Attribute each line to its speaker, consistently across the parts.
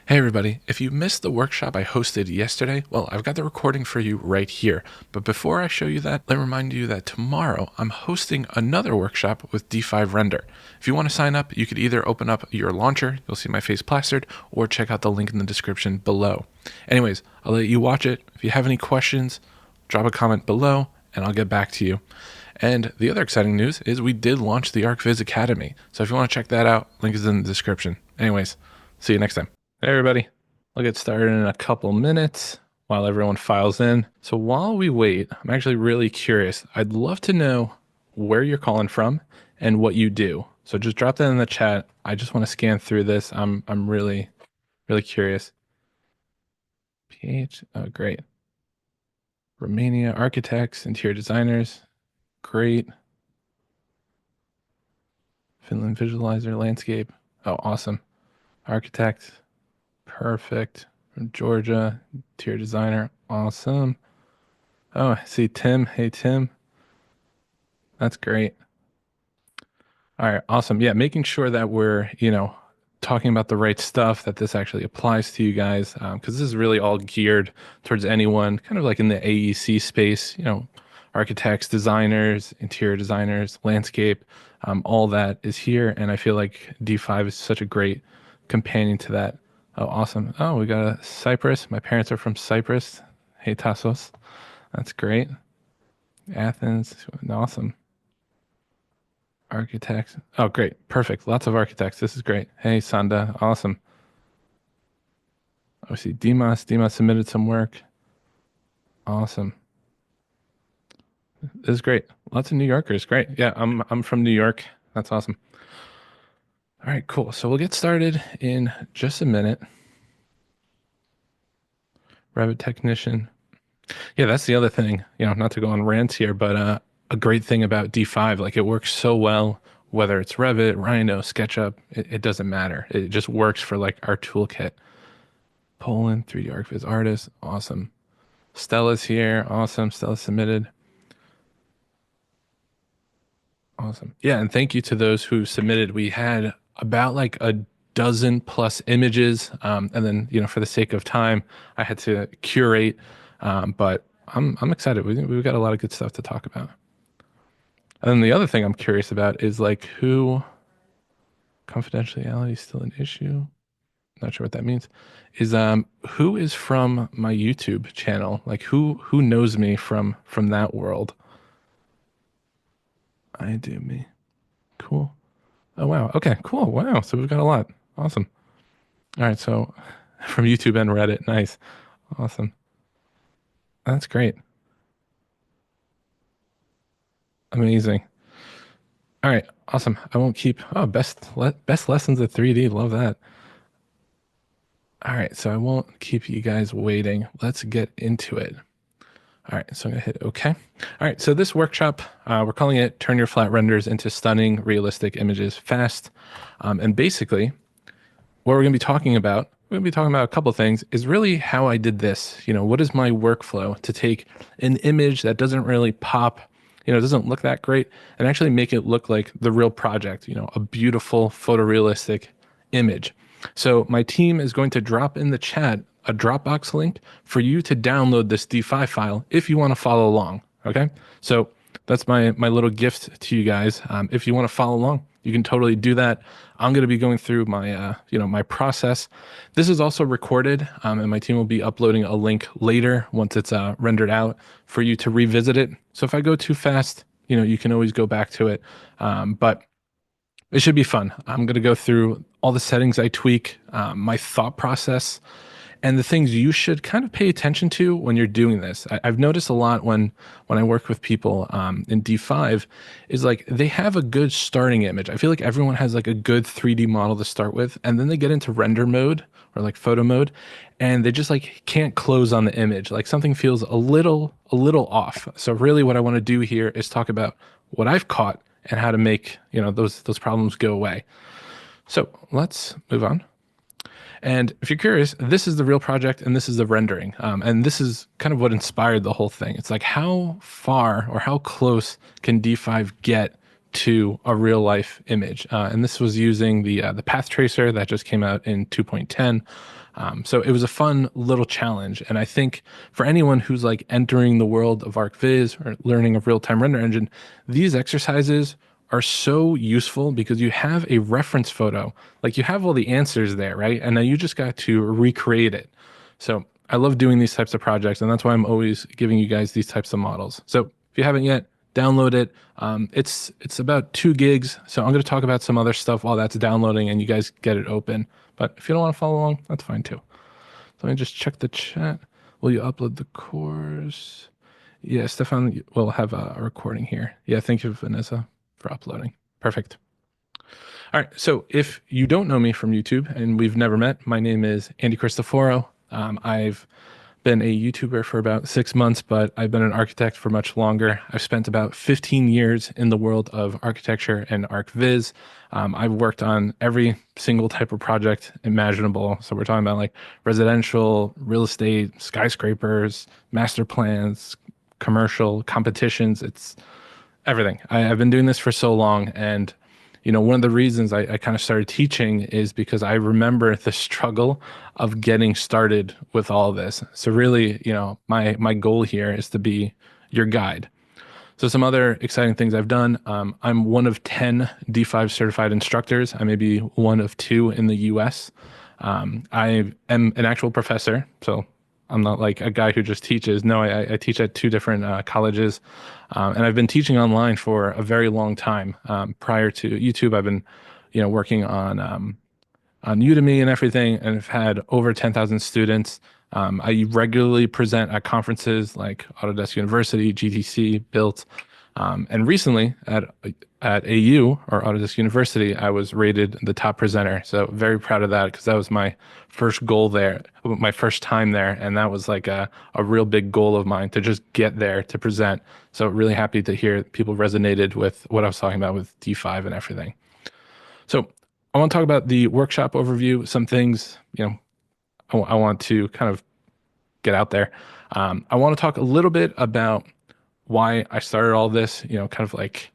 Speaker 1: Hey everybody, if you missed the workshop I hosted yesterday, well, I've got the recording for you right here. But before I show you that, let me remind you that tomorrow I'm hosting another workshop with D5 Render. If you want to sign up, you could either open up your launcher, you'll see my face plastered, or check out the link in the description below. Anyways, I'll let you watch it. If you have any questions, drop a comment below and I'll get back to you. And the other exciting news is we did launch the ArchViz Academy. So if you want to check that out, link is in the description. Anyways, see you next time. Hey everybody, I'll get started in a couple minutes while everyone files in. So while we wait, I'm actually really curious. I'd love to know where you're calling from and what you do. So just drop that in the chat. I just want to scan through this. I'm really curious. PH, oh great. Romania, architects, interior designers, great. Finland visualizer, landscape, oh awesome. Architect. Perfect. From Georgia, interior designer. Awesome. Oh, I see Tim. Hey, Tim. That's great. All right. Awesome. Yeah. Making sure that we're, talking about the right stuff, that this actually applies to you guys. Because this is really all geared towards anyone kind of like in the AEC space, architects, designers, interior designers, landscape, all that is here. And I feel like D5 is such a great companion to that. Oh, awesome. Oh, we got a Cyprus. My parents are from Cyprus. Hey, Tassos. That's great. Athens. Awesome. Architects. Oh, great. Perfect. Lots of architects. This is great. Hey, Sanda. Awesome. Oh, I see Dimas. Dimas submitted some work. Awesome. This is great. Lots of New Yorkers. Great. Yeah, I'm from New York. That's awesome. All right, cool. So we'll get started in just a minute. Revit technician. Yeah, that's the other thing, not to go on rants here, but a great thing about D5, like it works so well, whether it's Revit, Rhino, SketchUp, it doesn't matter. It just works for like our toolkit. Poland, 3D ArchViz artist, awesome. Stella's here, awesome. Stella submitted. Awesome. Yeah, and thank you to those who submitted. We had about like a dozen plus images, and then for the sake of time, I had to curate. But I'm excited. We've got a lot of good stuff to talk about. And then the other thing I'm curious about is like who confidentiality is still an issue. Not sure what that means. Is who is from my YouTube channel? Like who knows me from that world? I do me. Cool. Oh wow. Okay, cool. Wow. So we've got a lot. Awesome. All right, so from YouTube and Reddit. Nice. Awesome. That's great. Amazing. All right, awesome. I won't keep. Oh, best lessons of 3D. Love that. All right, so I won't keep you guys waiting. Let's get into it. All right, so I'm gonna hit OK. All right, so this workshop, we're calling it Turn Your Flat Renders into Stunning Realistic Images Fast. And basically, what we're gonna be talking about, a couple of things, is really how I did this. What is my workflow to take an image that doesn't really pop, doesn't look that great, and actually make it look like the real project, a beautiful photorealistic image. So my team is going to drop in the chat a Dropbox link for you to download this D5 file if you want to follow along. Okay, so that's my little gift to you guys. If you want to follow along, you can totally do that. I'm going to be going through my my process. This is also recorded, and my team will be uploading a link later once it's rendered out for you to revisit it. So if I go too fast, you can always go back to it. But it should be fun. I'm going to go through all the settings I tweak, my thought process, and the things you should kind of pay attention to when you're doing this. I've noticed a lot when I work with people in D5 is like they have a good starting image. I feel like everyone has like a good 3D model to start with, and then they get into render mode or like photo mode, and they just like can't close on the image. Like something feels a little off. So really what I want to do here is talk about what I've caught and how to make those problems go away. So let's move on. And if you're curious, this is the real project and this is the rendering. And this is kind of what inspired the whole thing. It's like how far or how close can D5 get to a real life image. And this was using the path tracer that just came out in 2.10. So it was a fun little challenge. And I think for anyone who's like entering the world of ArchViz or learning a real-time render engine, these exercises are so useful because you have a reference photo. Like you have all the answers there, right? And now you just got to recreate it. So I love doing these types of projects, and that's why I'm always giving you guys these types of models. So if you haven't yet, download it. It's about 2 gigs. So I'm going to talk about some other stuff while that's downloading and you guys get it open. But if you don't want to follow along, that's fine too. So let me just check the chat. Will you upload the course? Yeah, Stefan will have a recording here. Yeah, thank you, Vanessa, for uploading. Perfect. All right. So if you don't know me from YouTube and we've never met, my name is Andy Cristoforo. I've been a YouTuber for about 6 months, but I've been an architect for much longer. I've spent about 15 years in the world of architecture and ArchViz. I've worked on every single type of project imaginable. So we're talking about like residential, real estate, skyscrapers, master plans, commercial, competitions. It's everything. I've been doing this for so long, and one of the reasons I kind of started teaching is because I remember the struggle of getting started with all this. So really, my goal here is to be your guide. So some other exciting things I've done. I'm one of 10 D5 certified instructors. I may be one of 2 in the US. I am an actual professor, so I'm not like a guy who just teaches. No, I teach at 2 different colleges, and I've been teaching online for a very long time. Prior to YouTube, I've been, working on Udemy and everything, and I've had over 10,000 students. I regularly present at conferences like Autodesk University, GTC, Built, and recently at AU or Autodesk University, I was rated the top presenter. So very proud of that because that was my first goal there, my first time there, and that was like a real big goal of mine to just get there to present. So really happy to hear people resonated with what I was talking about with D5 and everything. So I want to talk about the workshop overview, some things, I want to kind of get out there. I want to talk a little bit about why I started all this, kind of like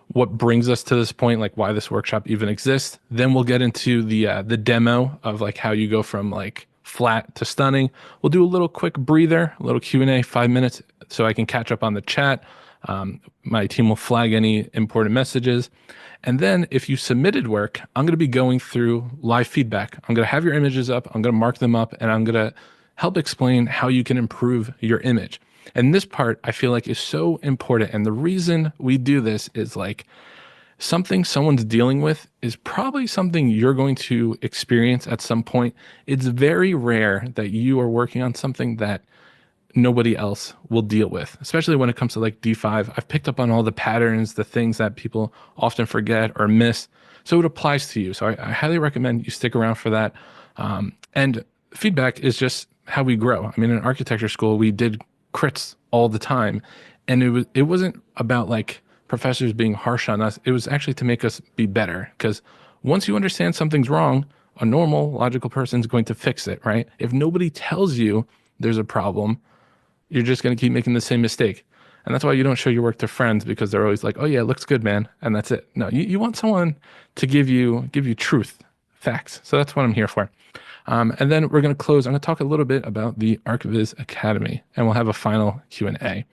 Speaker 1: what brings us to this point, like why this workshop even exists. Then we'll get into the demo of like how you go from like flat to stunning. We'll do a little quick breather, a little Q&A, 5 minutes, so I can catch up on the chat. My team will flag any important messages. And then if you submitted work, I'm going to be going through live feedback. I'm going to have your images up, I'm going to mark them up, and I'm going to help explain how you can improve your image. And this part I feel like is so important. And the reason we do this is like something someone's dealing with is probably something you're going to experience at some point. It's very rare that you are working on something that nobody else will deal with, especially when it comes to like D5. I've picked up on all the patterns, the things that people often forget or miss. So it applies to you. So I highly recommend you stick around for that. And feedback is just how we grow. I mean, in architecture school, we did crits all the time. And it wasn't about like professors being harsh on us. It was actually to make us be better. Because once you understand something's wrong, a normal, logical person is going to fix it, right? If nobody tells you there's a problem, you're just going to keep making the same mistake. And that's why you don't show your work to friends, because they're always like, oh yeah, it looks good, man. And that's it. No, you want someone to give you truth, facts. So that's what I'm here for. And then we're going to close. I'm going to talk a little bit about the ArchViz Academy, and we'll have a final Q&A.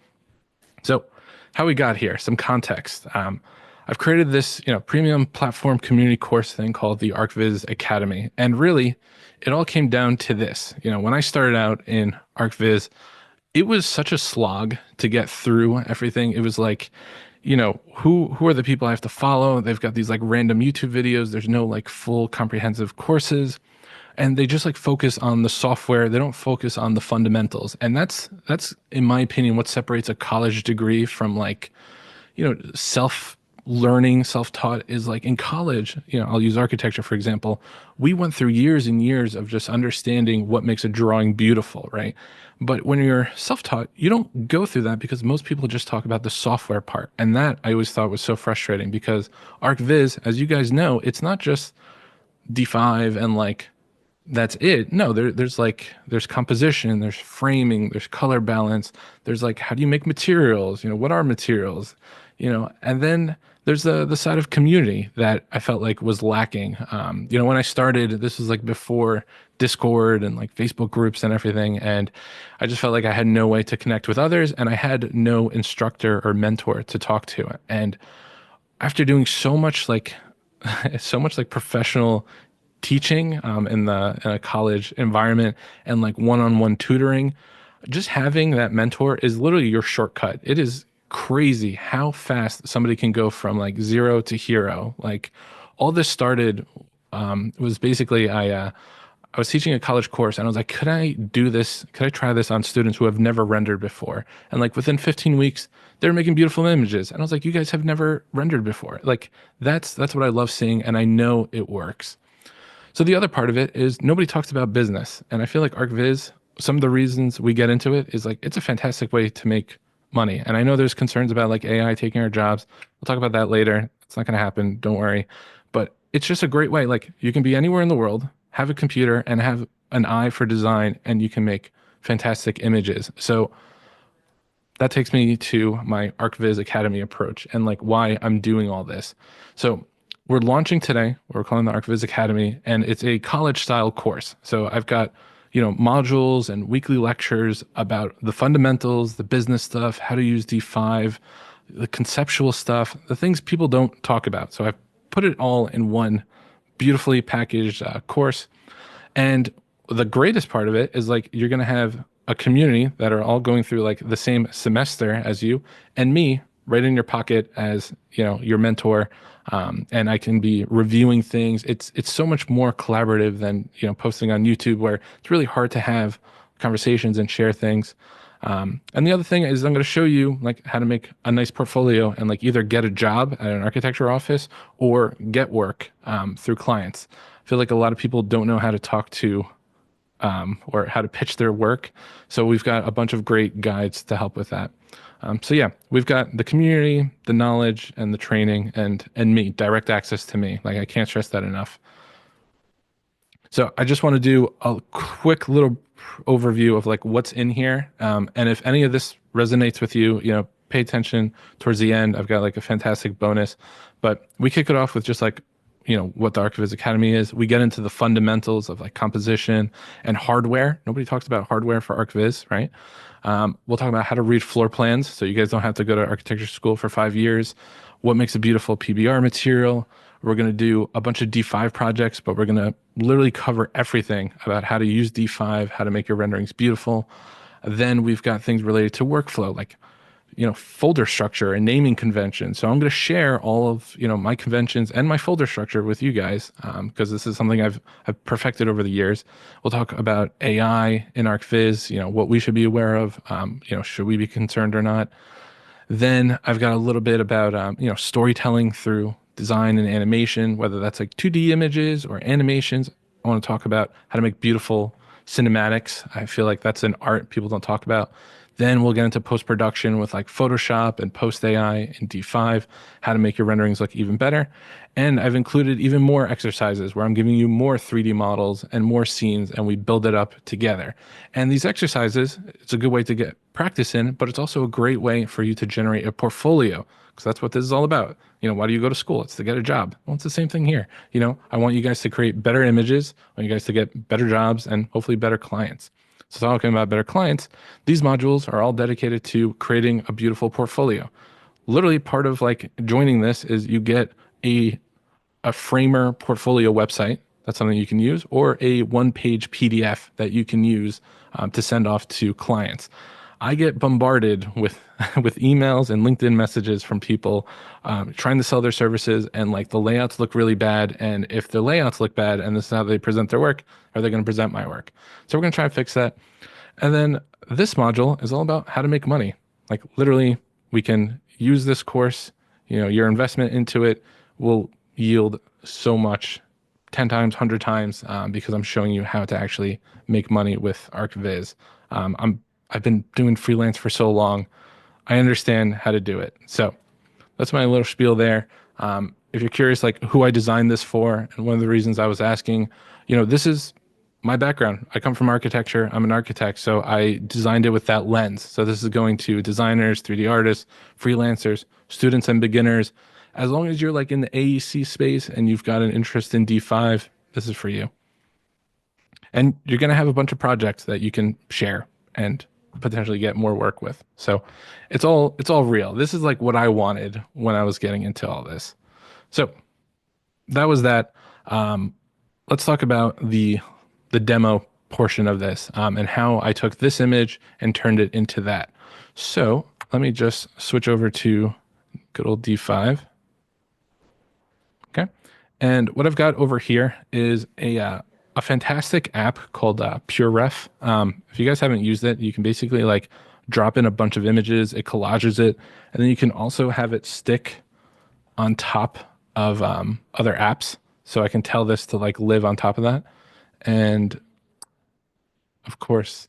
Speaker 1: So how we got here, some context. I've created this, premium platform community course thing called the ArchViz Academy. And really, it all came down to this. When I started out in ArchViz, it was such a slog to get through everything. It was like, who are the people I have to follow? They've got these like random YouTube videos. There's no like full comprehensive courses. And they just like focus on the software. They don't focus on the fundamentals. And that's in my opinion what separates a college degree from like, self-learning, self-taught is like in college, I'll use architecture for example. We went through years and years of just understanding what makes a drawing beautiful, right? But when you're self-taught, you don't go through that because most people just talk about the software part. And that I always thought was so frustrating because ArchViz, as you guys know, it's not just D5 and like that's it. No, there's composition, there's framing, there's color balance, there's like how do you make materials? What are materials? And then there's the side of community that I felt like was lacking. When I started, this was like before Discord and like Facebook groups and everything, and I just felt like I had no way to connect with others, and I had no instructor or mentor to talk to. And after doing so much like so much like professional teaching in a college environment and like one-on-one tutoring, just having that mentor is literally your shortcut. It is crazy how fast somebody can go from like zero to hero. Like all this started was basically I was teaching a college course and I was like, could I do this? Could I try this on students who have never rendered before? And like within 15 weeks, they're making beautiful images. And I was like, you guys have never rendered before. Like that's what I love seeing, and I know it works. So the other part of it is nobody talks about business. And I feel like ArchViz, some of the reasons we get into it is like it's a fantastic way to make money. And I know there's concerns about like AI taking our jobs. We'll talk about that later. It's not going to happen. Don't worry. But it's just a great way. Like you can be anywhere in the world, have a computer and have an eye for design, and you can make fantastic images. So that takes me to my ArchViz Academy approach and like why I'm doing all this. So we're launching today. We're calling the ArchViz Academy, and it's a college style course. So I've got, modules and weekly lectures about the fundamentals, the business stuff, how to use D5, the conceptual stuff, the things people don't talk about. So I've put it all in one beautifully packaged course. And the greatest part of it is like you're going to have a community that are all going through like the same semester as you, and me right in your pocket as, your mentor. And I can be reviewing things. It's so much more collaborative than, posting on YouTube, where it's really hard to have conversations and share things. And the other thing is I'm going to show you like how to make a nice portfolio and like either get a job at an architecture office or get work through clients. I feel like a lot of people don't know how to talk to or how to pitch their work. So we've got a bunch of great guides to help with that. So yeah, we've got the community, the knowledge, and the training, and me, direct access to me. Like I can't stress that enough. So I just want to do a quick little overview of like what's in here. And if any of this resonates with you, pay attention towards the end. I've got like a fantastic bonus, but we kick it off with just like, what the ArchViz Academy is. We get into the fundamentals of like composition and hardware. Nobody talks about hardware for ArchViz, right? We'll talk about how to read floor plans, so you guys don't have to go to architecture school for 5 years. What makes a beautiful PBR material? We're going to do a bunch of D5 projects, but we're going to literally cover everything about how to use D5, how to make your renderings beautiful. Then we've got things related to workflow, like folder structure and naming conventions. So I'm going to share all of my conventions and my folder structure with you guys because this is something I've perfected over the years. We'll talk about AI in ArchViz, what we should be aware of, should we be concerned or not. Then I've got a little bit about storytelling through design and animation, whether that's like 2D images or animations. I want to talk about how to make beautiful cinematics. I feel like that's an art people don't talk about. Then we'll get into post-production with like Photoshop and Post AI and D5, how to make your renderings look even better. And I've included even more exercises where I'm giving you more 3D models and more scenes, and we build it up together. And these exercises, it's a good way to get practice in, but it's also a great way for you to generate a portfolio, because that's what this is all about. Why do you go to school? It's to get a job. Well, it's the same thing here. I want you guys to create better images. I want you guys to get better jobs and hopefully better clients. So talking about better clients, these modules are all dedicated to creating a beautiful portfolio. Literally part of like joining this is you get a framer portfolio website. That's something you can use, or a one-page PDF that you can use to send off to clients. I get bombarded with with emails and LinkedIn messages from people trying to sell their services, and like the layouts look really bad. And if the layouts look bad and this is how they present their work, are they going to present my work? So we're going to try and fix that. And then this module is all about how to make money. Like literally, we can use this course. Your investment into it will yield so much, 10 times, 100 times, because I'm showing you how to actually make money with ArchViz. I've been doing freelance for so long. I understand how to do it. So that's my little spiel there. If you're curious, like who I designed this for, and one of the reasons I was asking, this is my background, I come from architecture. I'm an architect, so I designed it with that lens. So this is going to designers, 3D artists, freelancers, students and beginners. As long as you're like in the AEC space and you've got an interest in D5, this is for you. And you're going to have a bunch of projects that you can share and potentially get more work with. So it's all real. This is like what I wanted when I was getting into all this. So that was that. Let's talk about the demo portion of this and how I took this image and turned it into that. So let me just switch over to good old D5. Okay. And what I've got over here is a fantastic app called PureRef. If you guys haven't used it, you can basically like drop in a bunch of images, it collages it, and then you can also have it stick on top of other apps. So I can tell this to like live on top of that. And of course,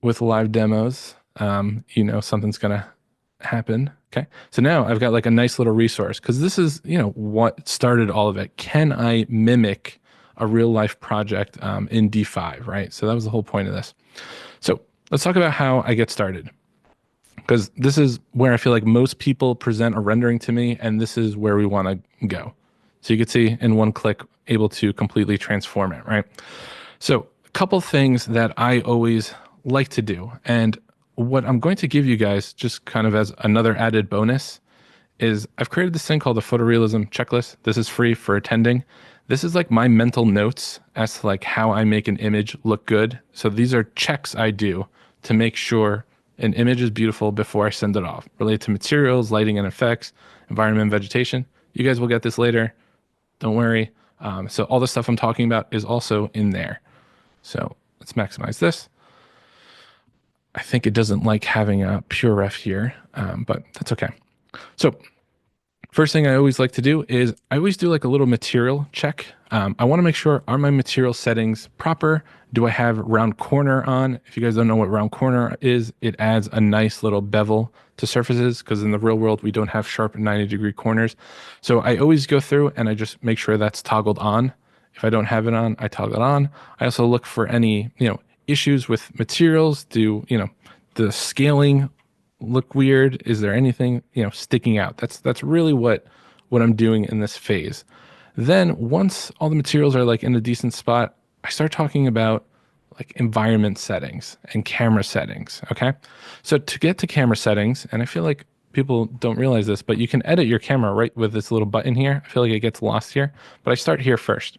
Speaker 1: with live demos, something's gonna happen. Okay. So now I've got like a nice little resource because this is, what started all of it. Can I mimic a real life project in D5, right? So that was the whole point of this. So let's talk about how I get started because this is where I feel like most people present a rendering to me, and this is where we want to go. So you can see in one click, able to completely transform it, right? So a couple things that I always like to do, and what I'm going to give you guys just kind of as another added bonus is I've created this thing called the photorealism checklist. This is free for attending. This is like my mental notes as to like how I make an image look good. So these are checks I do to make sure an image is beautiful before I send it off, related to materials, lighting and effects, environment, and vegetation. You guys will get this later. Don't worry. So all the stuff I'm talking about is also in there. So let's maximize this. I think it doesn't like having a PureRef here, but that's okay. So first thing I always like to do is I always do like a little material check. I want to make sure, are my material settings proper? Do I have round corner on? If you guys don't know what round corner is, it adds a nice little bevel to surfaces because in the real world, we don't have sharp 90-degree corners. So I always go through and I just make sure that's toggled on. If I don't have it on, I toggle it on. I also look for any, issues with materials. Do, the scaling look weird? Is there anything, sticking out? That's really what I'm doing in this phase. Then once all the materials are like in a decent spot, I start talking about like environment settings and camera settings. Okay. So to get to camera settings, and I feel like people don't realize this, but you can edit your camera right with this little button here. I feel like it gets lost here, but I start here first.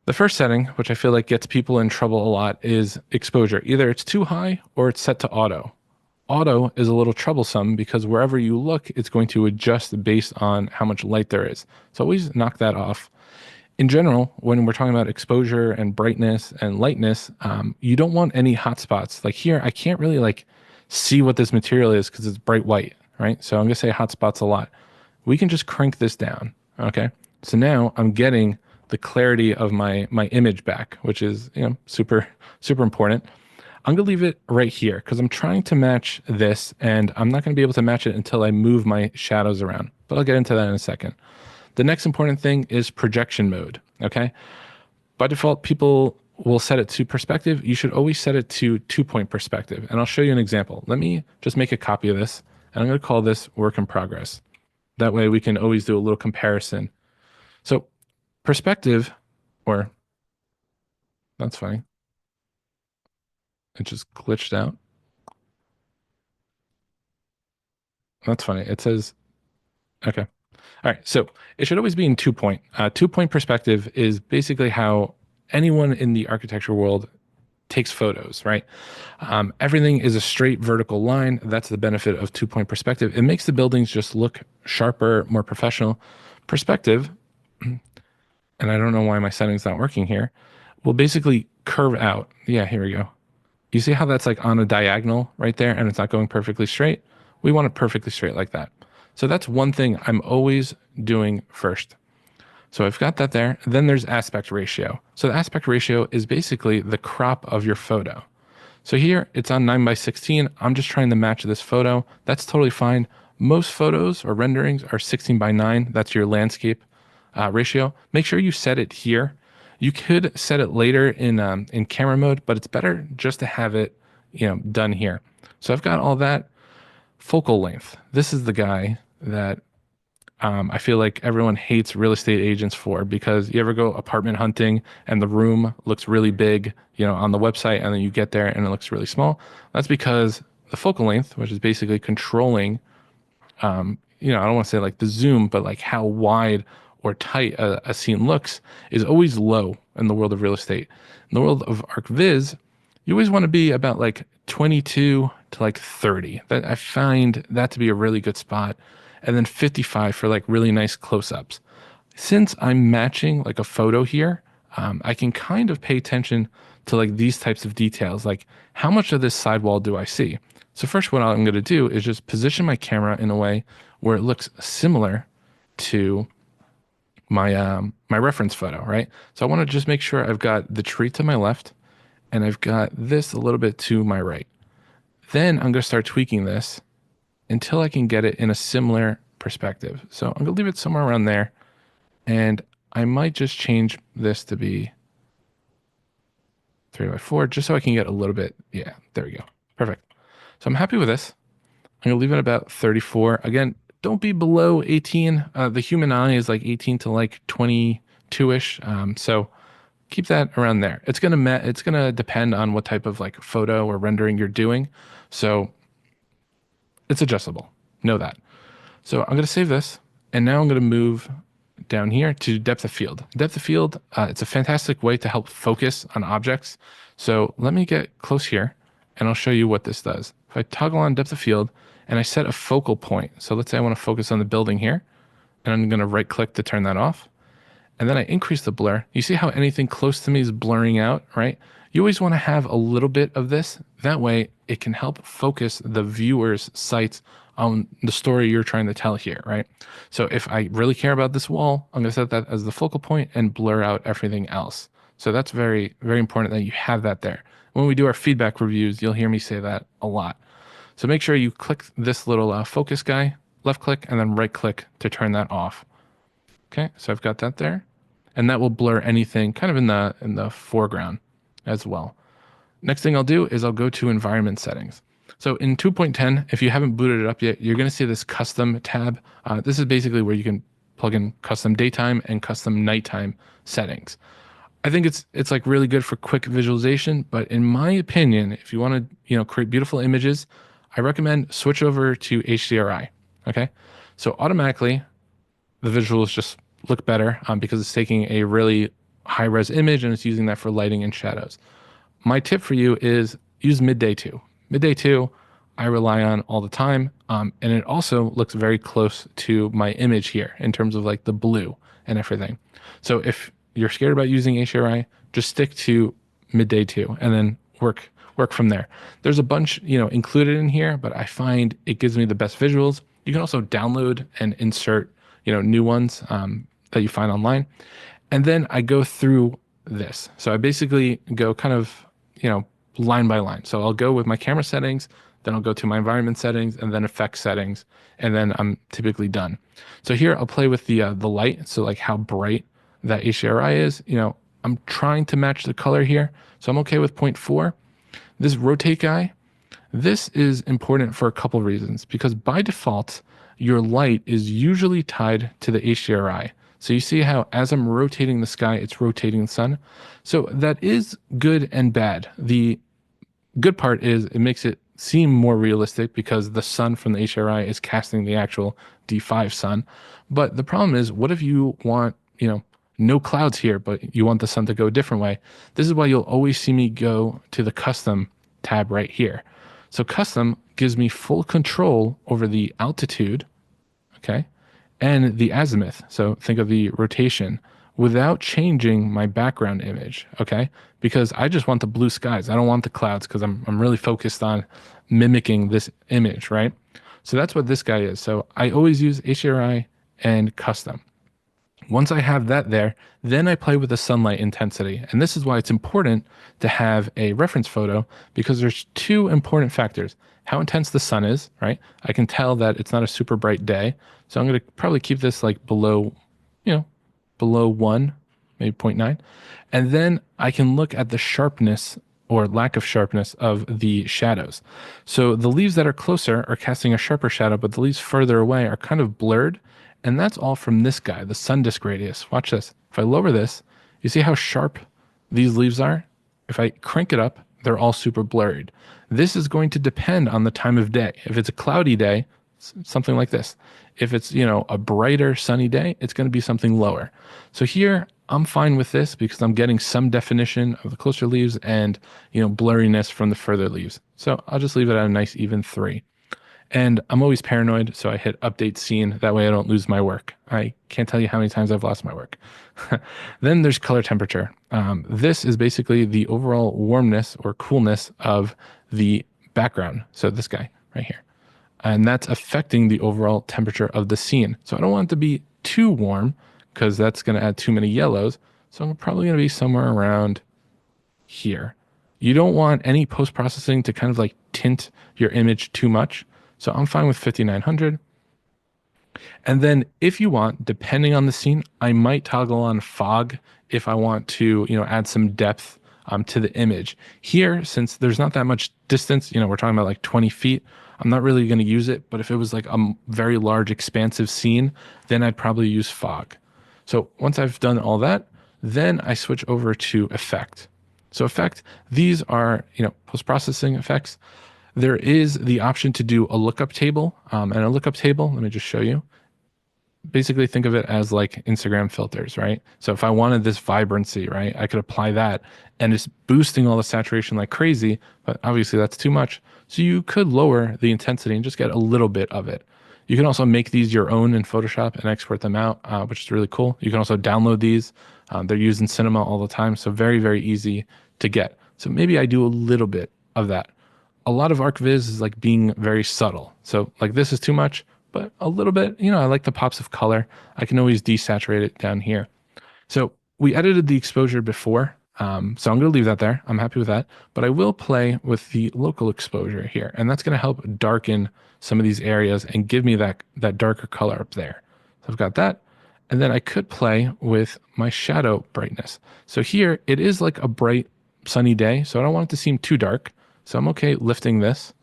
Speaker 1: The first setting, which I feel like gets people in trouble a lot, is exposure. Either it's too high or it's set to auto. Auto is a little troublesome because wherever you look, it's going to adjust based on how much light there is. So always knock that off. In general, when we're talking about exposure and brightness and lightness, you don't want any hotspots. Like here, I can't really like see what this material is because it's bright white, right? So I'm gonna say hotspots a lot. We can just crank this down, okay? So now I'm getting the clarity of my image back, which is super, super important. I'm gonna leave it right here because I'm trying to match this and I'm not gonna be able to match it until I move my shadows around, but I'll get into that in a second. The next important thing is projection mode, okay? By default, people will set it to perspective. You should always set it to 2-point perspective. And I'll show you an example. Let me just make a copy of this and I'm gonna call this work in progress. That way we can always do a little comparison. So perspective, or that's funny. It just glitched out. That's funny. It says, okay. All right. So it should always be in 2-point. 2-point perspective is basically how anyone in the architecture world takes photos, right? Everything is a straight vertical line. That's the benefit of 2-point perspective. It makes the buildings just look sharper, more professional. Perspective, and I don't know why my setting's not working here, will basically curve out. Yeah, here we go. You see how that's like on a diagonal right there and it's not going perfectly straight? We want it perfectly straight like that. So that's one thing I'm always doing first. So I've got that there. Then there's aspect ratio. So the aspect ratio is basically the crop of your photo. So here it's on 9:16. I'm just trying to match this photo. That's totally fine. Most photos or renderings are 16:9. That's your landscape ratio. Make sure you set it here. You could set it later in camera mode, but it's better just to have it, done here. So I've got all that. Focal length. This is the guy that I feel like everyone hates real estate agents for, because you ever go apartment hunting and the room looks really big, on the website, and then you get there and it looks really small. That's because the focal length, which is basically controlling, I don't want to say like the zoom, but like how wide or tight a scene looks, is always low in the world of real estate. In the world of ArchViz, you always want to be about like 22 to like 30. That I find that to be a really good spot. And then 55 for like really nice close-ups. Since I'm matching like a photo here, I can kind of pay attention to like these types of details, like how much of this sidewall do I see? So first, what I'm going to do is just position my camera in a way where it looks similar to my reference photo, right? So I want to just make sure I've got the tree to my left and I've got this a little bit to my right. Then I'm going to start tweaking this until I can get it in a similar perspective. So I'm going to leave it somewhere around there, and I might just change this to be 3 by 4 just so I can get a little bit. Yeah, there we go. Perfect. So I'm happy with this. I'm going to leave it about 34. Again, don't be below 18. The human eye is like 18 to like 22-ish. So keep that around there. It's gonna depend on what type of like photo or rendering you're doing. So it's adjustable. Know that. So I'm going to save this, and now I'm going to move down here to depth of field. Depth of field, it's a fantastic way to help focus on objects. So let me get close here, and I'll show you what this does. If I toggle on depth of field, and I set a focal point, so let's say I want to focus on the building here, and I'm going to right click to turn that off. And then I increase the blur. You see how anything close to me is blurring out, right? You always want to have a little bit of this. That way it can help focus the viewer's sights on the story you're trying to tell here, right? So if I really care about this wall, I'm going to set that as the focal point and blur out everything else. So that's very, very important that you have that there. When we do our feedback reviews, you'll hear me say that a lot. So make sure you click this little focus guy, left click, and then right click to turn that off. Okay, so I've got that there, and that will blur anything kind of in the foreground as well. Next thing I'll do is I'll go to environment settings. So in 2.10, if you haven't booted it up yet, you're going to see this custom tab. This is basically where you can plug in custom daytime and custom nighttime settings. I think it's like really good for quick visualization, but in my opinion, if you want to create beautiful images, I recommend switch over to HDRI. Okay, so automatically the visuals just look better because it's taking a really high-res image and it's using that for lighting and shadows. My tip for you is use midday 2. Midday 2, I rely on all the time, and it also looks very close to my image here in terms of like the blue and everything. So if you're scared about using HDRI, just stick to midday 2 and then work from there. There's a bunch included in here, but I find it gives me the best visuals. You can also download and insert new ones that you find online. And then I go through this. So I basically go kind of, line by line. So I'll go with my camera settings, then I'll go to my environment settings, and then effects settings, and then I'm typically done. So here I'll play with the light. So like how bright that HDRI is. I'm trying to match the color here. So I'm okay with 0.4. This rotate guy, this is important for a couple reasons, because by default, your light is usually tied to the HDRI. So you see how as I'm rotating the sky, it's rotating the sun. So that is good and bad. The good part is it makes it seem more realistic because the sun from the HDRI is casting the actual D5 sun. But the problem is, what if you want, no clouds here, but you want the sun to go a different way? This is why you'll always see me go to the custom tab right here. So custom gives me full control over the altitude, okay, and the azimuth. So think of the rotation without changing my background image, okay? Because I just want the blue skies. I don't want the clouds because I'm really focused on mimicking this image, right? So that's what this guy is. So I always use HDRI and custom. Once I have that there, then I play with the sunlight intensity. And this is why it's important to have a reference photo, because there's two important factors. How intense the sun is, right? I can tell that it's not a super bright day. So I'm going to probably keep this like below 1. maybe 0.9. And then I can look at the sharpness or lack of sharpness of the shadows. So the leaves that are closer are casting a sharper shadow, but the leaves further away are kind of blurred. And that's all from this guy, the sun disk radius. Watch this. If I lower this, you see how sharp these leaves are? If I crank it up, they're all super blurred. This is going to depend on the time of day. If it's a cloudy day, something like this. If it's, a brighter sunny day, it's going to be something lower. So here I'm fine with this because I'm getting some definition of the closer leaves and, blurriness from the further leaves. So I'll just leave it at a nice even 3. And I'm always paranoid, so I hit update scene. That way I don't lose my work. I can't tell you how many times I've lost my work. Then there's color temperature. This is basically the overall warmness or coolness of the background. So this guy right here. And that's affecting the overall temperature of the scene. So I don't want it to be too warm because that's going to add too many yellows. So I'm probably going to be somewhere around here. You don't want any post-processing to kind of like tint your image too much. So I'm fine with 5900. And then if you want, depending on the scene, I might toggle on fog if I want to, add some depth to the image. Here, since there's not that much distance, we're talking about like 20 feet, I'm not really going to use it. But if it was like a very large, expansive scene, then I'd probably use fog. So once I've done all that, then I switch over to effect. So effect, these are, post-processing effects. There is the option to do a lookup table, and a lookup table, let me just show you. Basically think of it as like Instagram filters, right? So if I wanted this vibrancy, right, I could apply that and it's boosting all the saturation like crazy, but obviously that's too much. So you could lower the intensity and just get a little bit of it. You can also make these your own in Photoshop and export them out, which is really cool. You can also download these. They're used in cinema all the time, so very, very easy to get. So maybe I do a little bit of that. A lot of ArchViz is like being very subtle. So like this is too much, but a little bit, I like the pops of color. I can always desaturate it down here. So we edited the exposure before. So I'm going to leave that there. I'm happy with that. But I will play with the local exposure here. And that's going to help darken some of these areas and give me that darker color up there. So I've got that. And then I could play with my shadow brightness. So here it is like a bright sunny day. So I don't want it to seem too dark. So I'm okay lifting this.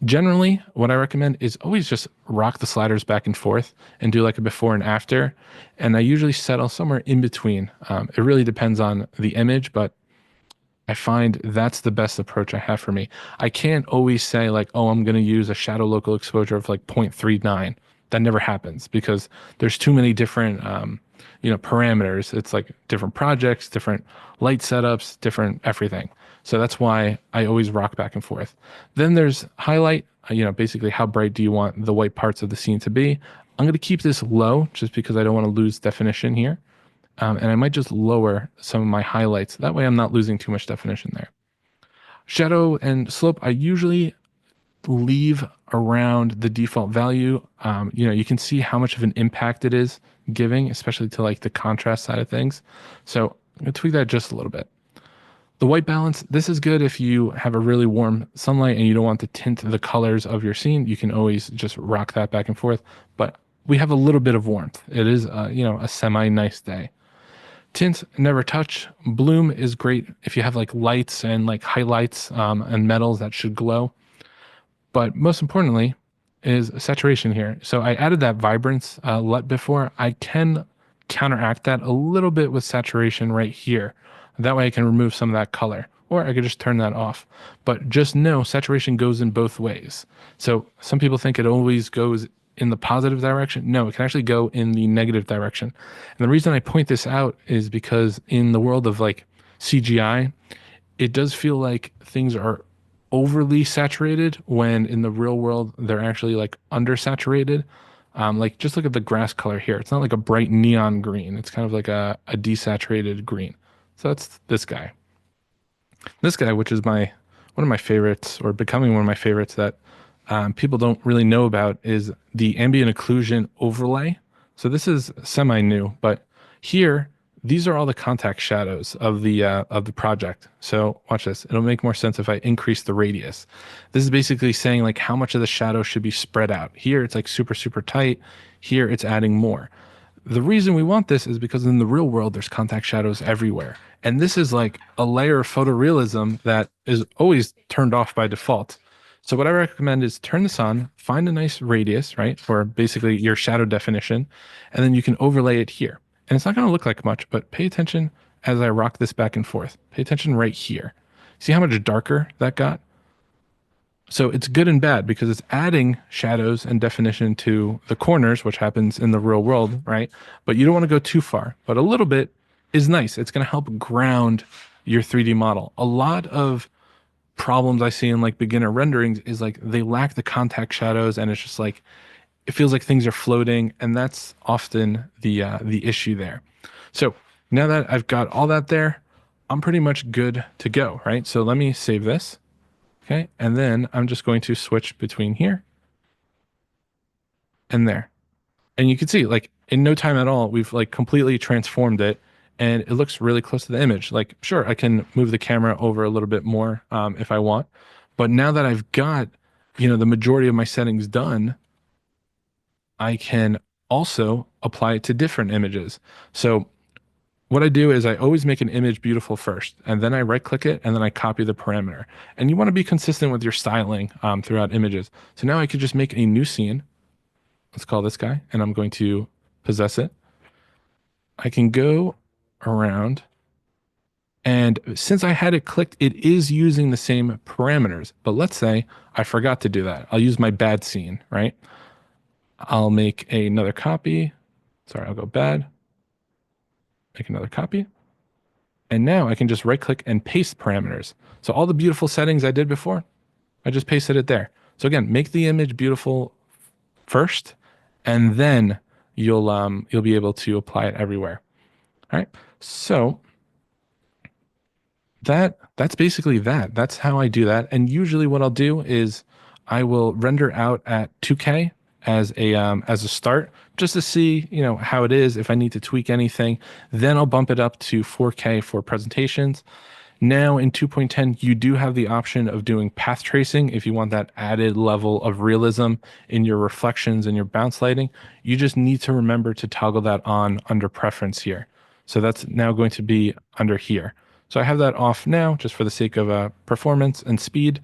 Speaker 1: Generally, what I recommend is always just rock the sliders back and forth and do like a before and after. And I usually settle somewhere in between. It really depends on the image, but I find that's the best approach I have for me. I can't always say like, oh, I'm going to use a shadow local exposure of like 0.39. That never happens because there's too many different, parameters. It's like different projects, different light setups, different everything. So that's why I always rock back and forth. Then there's highlight, basically how bright do you want the white parts of the scene to be. I'm going to keep this low just because I don't want to lose definition here. And I might just lower some of my highlights. That way I'm not losing too much definition there. Shadow and slope, I usually leave around the default value. You can see how much of an impact it is giving, especially to like the contrast side of things. So I'm going to tweak that just a little bit. The white balance, this is good if you have a really warm sunlight and you don't want to tint the colors of your scene. You can always just rock that back and forth. But we have a little bit of warmth. It is, a semi-nice day. Tint, never touch. Bloom is great if you have like lights and like highlights and metals that should glow. But most importantly is saturation here. So I added that vibrance LUT before. I can counteract that a little bit with saturation right here. That way I can remove some of that color, or I could just turn that off. But just know saturation goes in both ways. So some people think it always goes in the positive direction. No, it can actually go in the negative direction. And the reason I point this out is because in the world of like CGI, it does feel like things are overly saturated when in the real world they're actually like undersaturated. Like just look at the grass color here. It's not like a bright neon green. It's kind of like a desaturated green. So that's this guy. This guy, which is one of my favorites, or becoming one of my favorites that people don't really know about, is the ambient occlusion overlay. So this is semi-new, but here, these are all the contact shadows of the project. So watch this. It'll make more sense if I increase the radius. This is basically saying like how much of the shadow should be spread out. Here, it's like super, super tight. Here, it's adding more. The reason we want this is because in the real world, there's contact shadows everywhere. And this is like a layer of photorealism that is always turned off by default. So what I recommend is turn this on, find a nice radius, right, for basically your shadow definition, and then you can overlay it here. And it's not going to look like much, but pay attention as I rock this back and forth. Pay attention right here. See how much darker that got? So it's good and bad because it's adding shadows and definition to the corners, which happens in the real world, right? But you don't want to go too far. But a little bit is nice. It's going to help ground your 3D model. A lot of problems I see in like beginner renderings is like they lack the contact shadows and it's just like it feels like things are floating, and that's often the issue there. So now that I've got all that there, I'm pretty much good to go, right? So let me save this. Okay, and then I'm just going to switch between here and there. And you can see, like, in no time at all, we've like completely transformed it and it looks really close to the image. Like, sure, I can move the camera over a little bit more if I want. But now that I've got, the majority of my settings done, I can also apply it to different images. So what I do is I always make an image beautiful first, and then I right click it, and then I copy the parameter. And you want to be consistent with your styling throughout images. So now I could just make a new scene. Let's call this guy, and I'm going to possess it. I can go around, and since I had it clicked, it is using the same parameters. But let's say I forgot to do that. I'll use my bad scene, right? I'll make another copy. Sorry, I'll go bad. Make another copy. And now I can just right click and paste parameters. So all the beautiful settings I did before, I just pasted it there. So again, make the image beautiful first, and then you'll be able to apply it everywhere. All right. So that's basically that. That's how I do that. And usually what I'll do is I will render out at 2K as a start, just to see, how it is, if I need to tweak anything. Then I'll bump it up to 4K for presentations. Now in 2.10, you do have the option of doing path tracing if you want that added level of realism in your reflections and your bounce lighting. You just need to remember to toggle that on under preference here. So that's now going to be under here. So I have that off now just for the sake of performance and speed.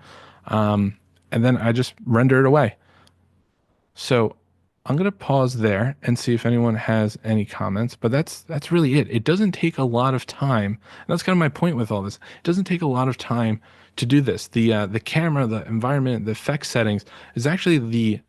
Speaker 1: And then I just render it away. So I'm going to pause there and see if anyone has any comments, but that's really it. It doesn't take a lot of time. And that's kind of my point with all this. It doesn't take a lot of time to do this. The camera, the environment, the effects settings is actually the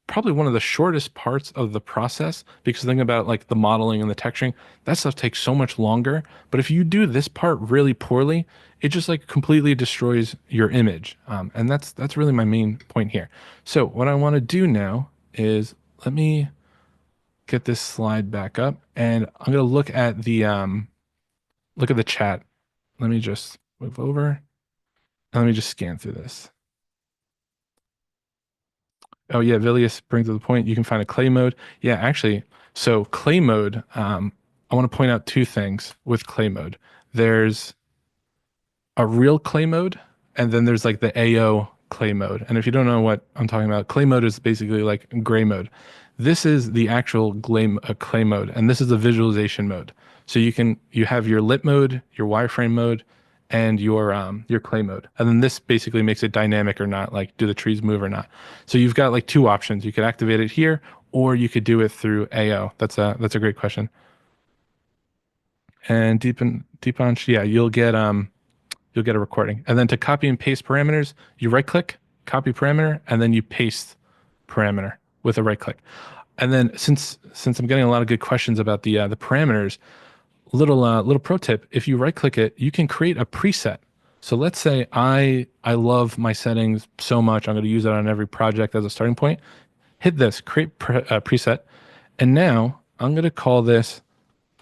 Speaker 1: probably one of the shortest parts of the process, because think about like the modeling and the texturing, that stuff takes so much longer. But if you do this part really poorly, it just like completely destroys your image. And that's really my main point here. So what I want to do now is let me get this slide back up, and I'm going to look at the chat. Let me just move over and let me just scan through this. Oh yeah, Vilius brings to the point. You can find a clay mode. Yeah, actually, so clay mode. I want to point out two things with clay mode. There's a real clay mode, and then there's like the AO clay mode. And if you don't know what I'm talking about, clay mode is basically like gray mode. This is the actual clay mode, and this is the visualization mode. So you have your lit mode, your wireframe mode, and your clay mode. And then this basically makes it dynamic or not, like do the trees move or not. So you've got like two options. You could activate it here, or you could do it through AO. That's a great question. And deep on, yeah, you'll get a recording. And then to copy and paste parameters, you right click, copy parameter, and then you paste parameter with a right click. And then since I'm getting a lot of good questions about the parameters, little pro tip, if you right click it, you can create a preset. So let's say I love my settings so much, I'm going to use it on every project as a starting point. Hit this, create preset. And now I'm going to call this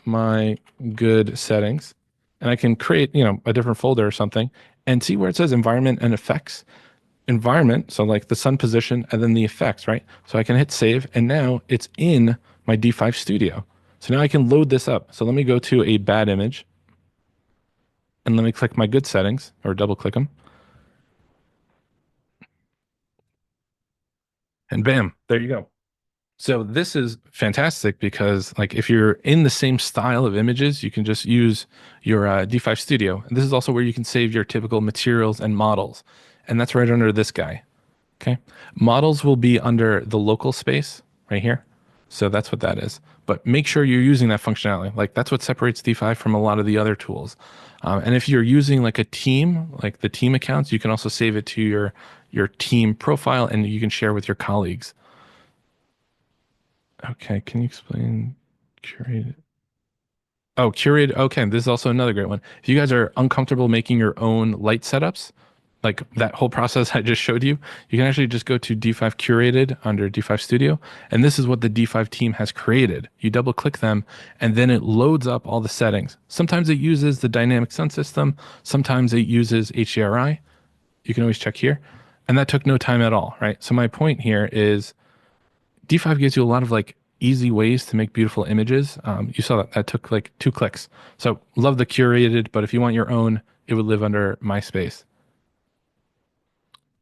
Speaker 1: my good settings, and I can create, a different folder or something, and see where it says environment and effects. Environment, so like the sun position, and then the effects, right? So I can hit save, and now it's in my D5 Studio. So now I can load this up. So let me go to a bad image, and let me click my good settings, or double click them. And bam, there you go. So this is fantastic because like if you're in the same style of images, you can just use your D5 Studio. And this is also where you can save your typical materials and models. And that's right under this guy. Okay. Models will be under the local space right here. So that's what that is. But make sure you're using that functionality. Like that's what separates D5 from a lot of the other tools. And if you're using like a team, like the team accounts, you can also save it to your team profile and you can share with your colleagues. Okay, can you explain curated? Oh, curated. Okay, this is also another great one. If you guys are uncomfortable making your own light setups, like that whole process I just showed you, you can actually just go to D5 Curated under D5 Studio, and this is what the D5 team has created. You double click them, and then it loads up all the settings. Sometimes it uses the dynamic sun system, sometimes it uses HDRI. You can always check here. And that took no time at all, right? So my point here is D5 gives you a lot of like easy ways to make beautiful images. You saw that took like 2 clicks. So love the curated, but if you want your own, it would live under MySpace.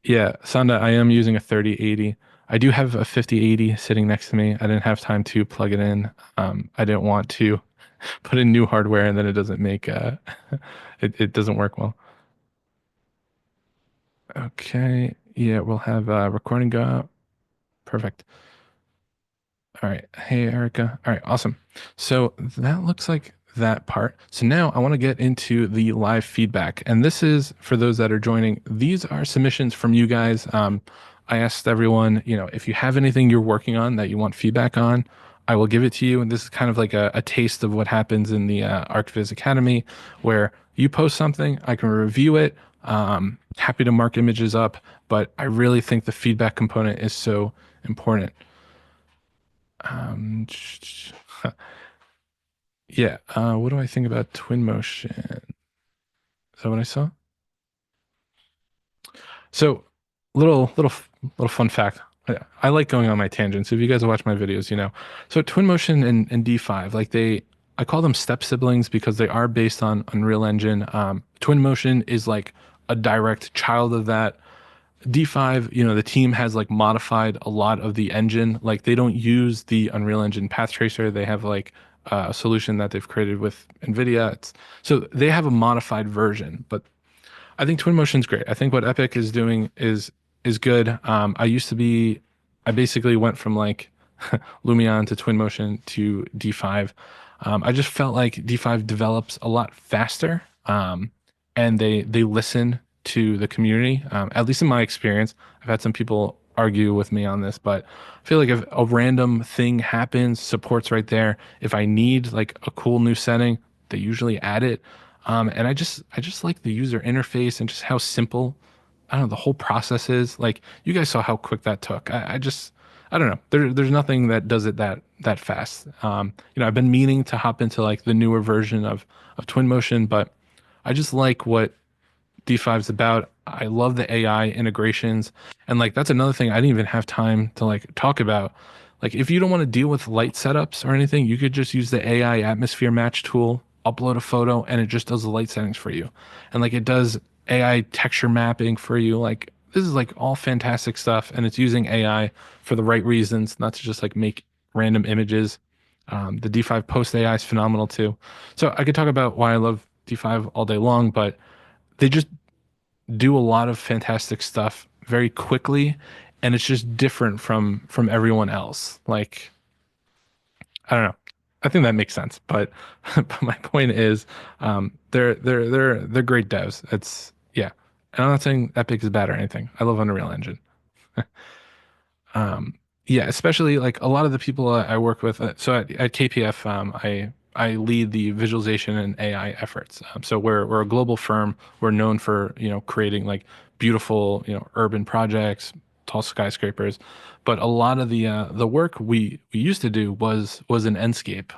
Speaker 1: Yeah, Sanda, I am using a 3080. I do have a 5080 sitting next to me. I didn't have time to plug it in. I didn't want to put in new hardware and then it doesn't make it doesn't work well. Okay. Yeah, we'll have recording go out. Perfect. All right. Hey, Erica. All right. Awesome. So that looks like that part. So now I want to get into the live feedback. And this is for those that are joining, these are submissions from you guys. I asked everyone, if you have anything you're working on that you want feedback on, I will give it to you. And this is kind of like a taste of what happens in the ArchViz Academy, where you post something, I can review it. Happy to mark images up, but I really think the feedback component is so important. Um, yeah. What do I think about twin motion? Is that what I saw? So, little fun fact. I like going on my tangents. If you guys watch my videos, you know. So twin motion and D5, like I call them step siblings because they are based on Unreal Engine. Twin motion is like a direct child of that. D5, the team has like modified a lot of the engine. Like they don't use the Unreal Engine path tracer. They have like a solution that they've created with NVIDIA. So they have a modified version, but I think Twinmotion's great. I think what Epic is doing is good. I basically went from like Lumion to Twinmotion to D5. I just felt like D5 develops a lot faster, and they listen to the community. At least in my experience, I've had some people argue with me on this, but I feel like if a random thing happens, support's right there. If I need like a cool new setting, they usually add it. And I just like the user interface and just how simple, I don't know, the whole process is. Like you guys saw how quick that took. I don't know. There's nothing that does it that fast. I've been meaning to hop into like the newer version of Twinmotion, but I just like what D5 is about. I love the AI integrations. And like that's another thing I didn't even have time to like talk about. Like if you don't want to deal with light setups or anything, you could just use the AI atmosphere match tool, upload a photo, and it just does the light settings for you. And like it does AI texture mapping for you. Like this is like all fantastic stuff. And it's using AI for the right reasons, not to just like make random images. The D5 post AI is phenomenal too. So I could talk about why I love D5 all day long, but they just do a lot of fantastic stuff very quickly, and it's just different from everyone else. Like I don't know. I think that makes sense, but but my point is, they're great devs. It's yeah, and I'm not saying Epic is bad or anything. I love Unreal Engine. Um, yeah, especially like a lot of the people I work with. So at KPF, I lead the visualization and AI efforts. So we're a global firm. We're known for creating like beautiful urban projects, tall skyscrapers. But a lot of the work we used to do was an Enscape,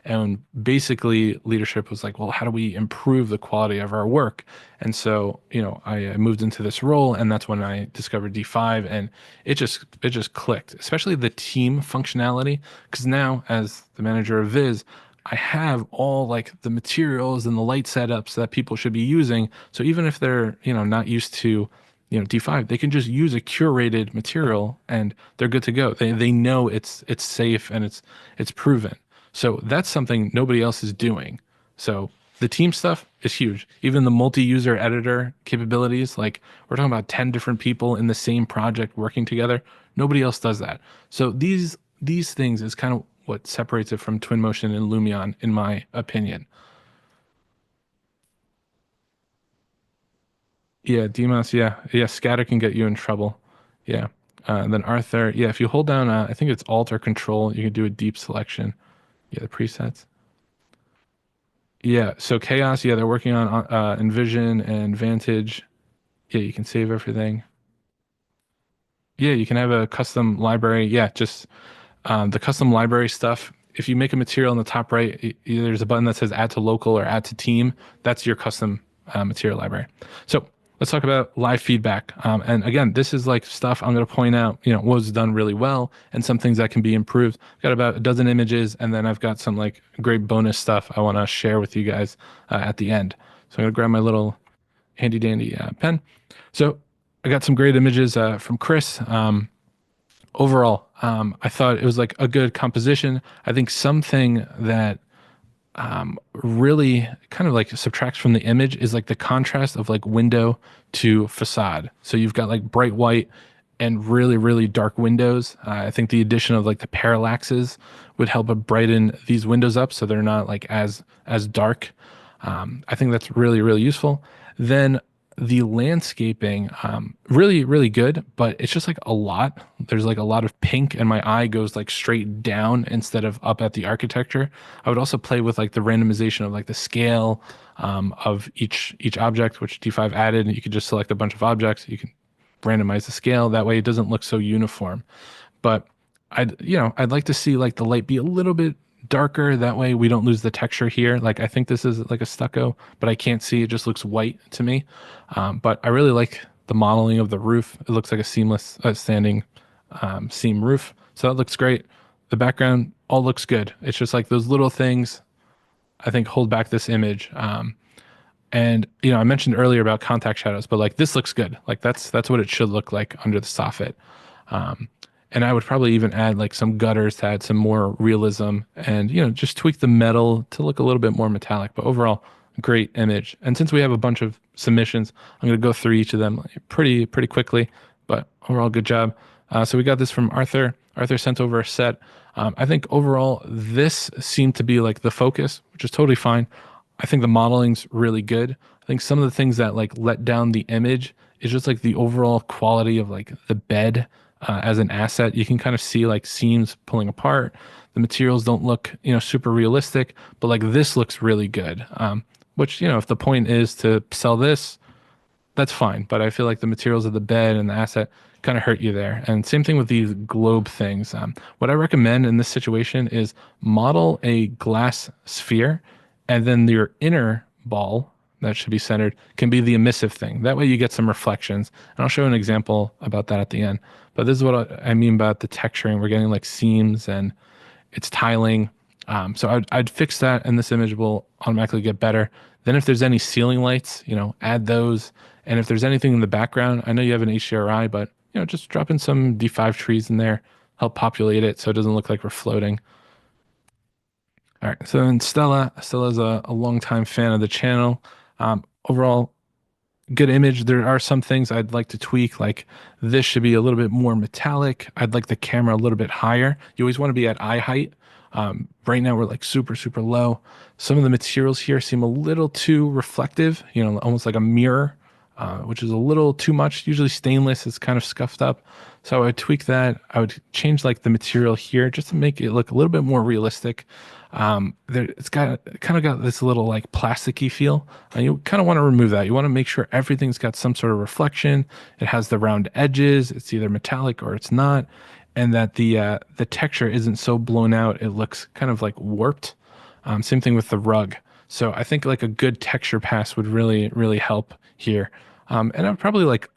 Speaker 1: and basically leadership was like, well, how do we improve the quality of our work? And so I moved into this role, and that's when I discovered D5, and it just clicked, especially the team functionality. Because now, as the manager of Viz, I have all like the materials and the light setups that people should be using. So even if they're not used to D5, they can just use a curated material and they're good to go. They know it's safe and it's proven. So that's something nobody else is doing. So the team stuff is huge. Even the multi-user editor capabilities, like we're talking about 10 different people in the same project working together. Nobody else does that. So these things is kind of what separates it from Twinmotion and Lumion, in my opinion. Yeah, Demos, yeah, scatter can get you in trouble. Yeah. Then Arthur, yeah, if you hold down, I think it's Alt or Control, you can do a deep selection. Yeah, the presets. Yeah, so Chaos, yeah, they're working on Envision and Vantage. Yeah, you can save everything. Yeah, you can have a custom library. Yeah, just the custom library stuff. If you make a material in the top right, there's a button that says add to local or add to team. That's your custom material library. So let's talk about live feedback. And again, this is like stuff I'm going to point out, what was done really well and some things that can be improved. I've got about a dozen images, and then I've got some like great bonus stuff I want to share with you guys at the end. So I'm going to grab my little handy dandy pen. So I got some great images from Chris. Overall, I thought it was like a good composition. I think something that really kind of like subtracts from the image is like the contrast of like window to facade. So you've got like bright white and really, really dark windows. I think the addition of like the parallaxes would help brighten these windows up so they're not like as dark. I think that's really, really useful. Then the landscaping, really, really good, but it's just like a lot. There's like a lot of pink, and my eye goes like straight down instead of up at the architecture. I would also play with like the randomization of like the scale of each object, which D5 added. You could just select a bunch of objects. You can randomize the scale. That way it doesn't look so uniform. But I'd like to see like the light be a little bit darker. That way we don't lose the texture here. Like I think this is like a stucco, but I can't see. It just looks white to me. But I really like the modeling of the roof. It looks like a seamless standing seam roof. So that looks great. The background all looks good. It's just like those little things I think hold back this image. And I mentioned earlier about contact shadows, but like this looks good. Like that's what it should look like under the soffit. Um, and I would probably even add like some gutters to add some more realism, and just tweak the metal to look a little bit more metallic. But overall, great image. And since we have a bunch of submissions, I'm going to go through each of them pretty quickly. But overall, good job. So we got this from Arthur. Arthur sent over a set. I think overall this seemed to be like the focus, which is totally fine. I think the modeling's really good. I think some of the things that like let down the image is just like the overall quality of like the bed as an asset. You can kind of see like seams pulling apart. The materials don't look, super realistic, but like this looks really good. Which, if the point is to sell this, that's fine. But I feel like the materials of the bed and the asset kind of hurt you there. And same thing with these globe things. What I recommend in this situation is model a glass sphere, and then your inner ball that should be centered can be the emissive thing. That way you get some reflections. And I'll show an example about that at the end. But this is what I mean about the texturing. We're getting like seams and it's tiling. So I'd fix that, and this image will automatically get better. Then if there's any ceiling lights, add those. And if there's anything in the background, I know you have an HDRI, but just drop in some D5 trees in there, help populate it so it doesn't look like we're floating. All right, so then Stella's a longtime fan of the channel. Overall, good image. There are some things I'd like to tweak, like this should be a little bit more metallic. I'd like the camera a little bit higher. You always want to be at eye height. Right now we're like super, super low. Some of the materials here seem a little too reflective, almost like a mirror, which is a little too much. Usually stainless is kind of scuffed up. So I would tweak that. I would change like the material here just to make it look a little bit more realistic. It's kind of got this little like plasticky feel, and you kind of want to remove that. You want to make sure everything's got some sort of reflection. It has the round edges. It's either metallic or it's not, and that the texture isn't so blown out. It looks kind of like warped. Same thing with the rug. So I think like a good texture pass would really, really help here. And I'd probably like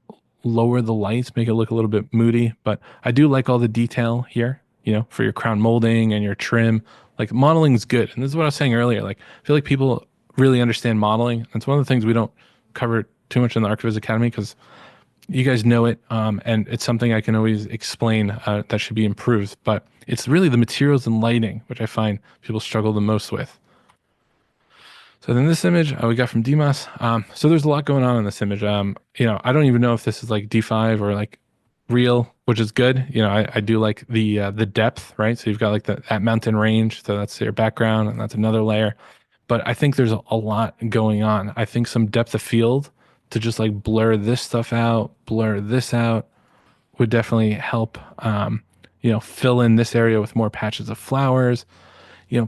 Speaker 1: lower the lights, make it look a little bit moody, but I do like all the detail here, for your crown molding and your trim. Like modeling is good. And this is what I was saying earlier. Like I feel like people really understand modeling. It's one of the things we don't cover too much in the ArchViz Academy because you guys know it, and it's something I can always explain that should be improved. But it's really the materials and lighting which I find people struggle the most with. So then this image we got from Dimas. So there's a lot going on in this image. I don't even know if this is like D5 or like real, which is good. I do like the depth, right? So you've got like that mountain range. So that's your background, and that's another layer. But I think there's a lot going on. I think some depth of field to just like blur this stuff out, blur this out would definitely help. Fill in this area with more patches of flowers.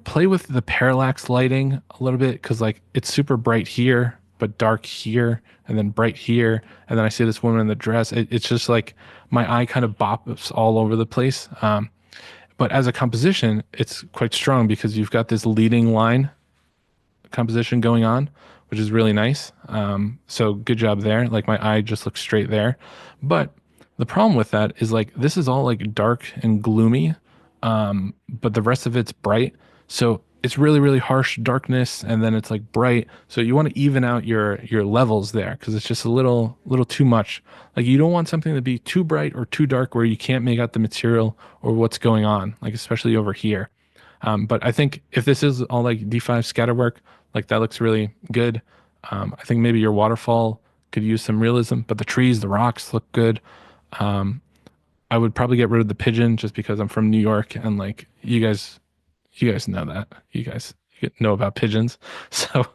Speaker 1: Play with the parallax lighting a little bit because like it's super bright here, but dark here, and then bright here, and then I see this woman in the dress. It's just like my eye kind of bops all over the place. But as a composition, it's quite strong because you've got this leading line composition going on, which is really nice. So good job there. Like my eye just looks straight there. But the problem with that is like this is all like dark and gloomy, but the rest of it's bright. So it's really, really harsh darkness, and then it's like bright. So you want to even out your levels there because it's just a little too much. Like you don't want something to be too bright or too dark where you can't make out the material or what's going on, like especially over here. But I think if this is all like D5 scatter work, like that looks really good. I think maybe your waterfall could use some realism, but the trees, the rocks look good. I would probably get rid of the pigeon just because I'm from New York and like you guys know that. You know about pigeons. So,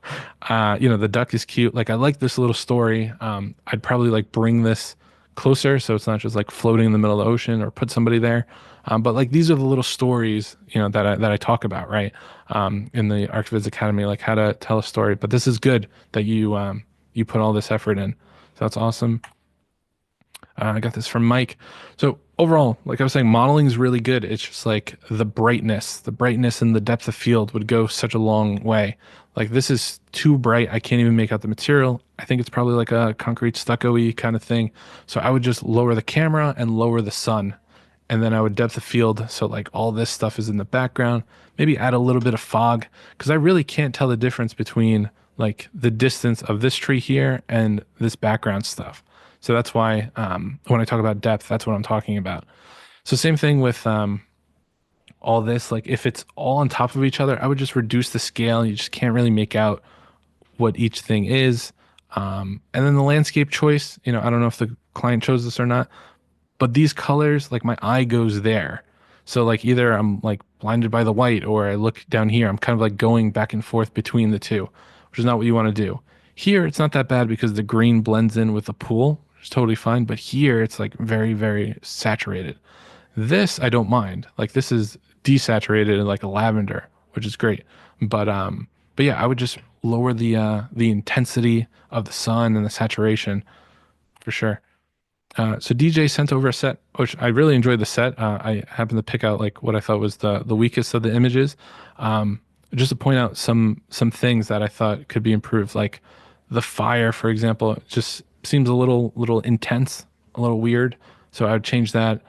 Speaker 1: the duck is cute. Like I like this little story. I'd probably like bring this closer so it's not just like floating in the middle of the ocean or put somebody there. But like these are the little stories, that I talk about, right? In the ArchViz Academy, like how to tell a story. But this is good that you put all this effort in. So that's awesome. I got this from Mike. So overall, like I was saying, modeling is really good. It's just like the brightness and the depth of field would go such a long way. Like this is too bright. I can't even make out the material. I think it's probably like a concrete stucco-y kind of thing. So I would just lower the camera and lower the sun. And then I would depth of field. So like all this stuff is in the background. Maybe add a little bit of fog because I really can't tell the difference between like the distance of this tree here and this background stuff. So that's why when I talk about depth, that's what I'm talking about. So same thing with all this. Like if it's all on top of each other, I would just reduce the scale. You just can't really make out what each thing is. And then the landscape choice, I don't know if the client chose this or not, but these colors, like my eye goes there. So like either I'm like blinded by the white or I look down here. I'm kind of like going back and forth between the two, which is not what you want to do. Here, it's not that bad because the green blends in with the pool, which is totally fine. But here, it's like very, very saturated. This I don't mind. Like this is desaturated and like a lavender, which is great. But yeah, I would just lower the intensity of the sun and the saturation for sure. So DJ sent over a set, which I really enjoyed the set. I happened to pick out like what I thought was the weakest of the images, just to point out some things that I thought could be improved, like the fire, for example. It just seems a little intense, a little weird. So I would change that.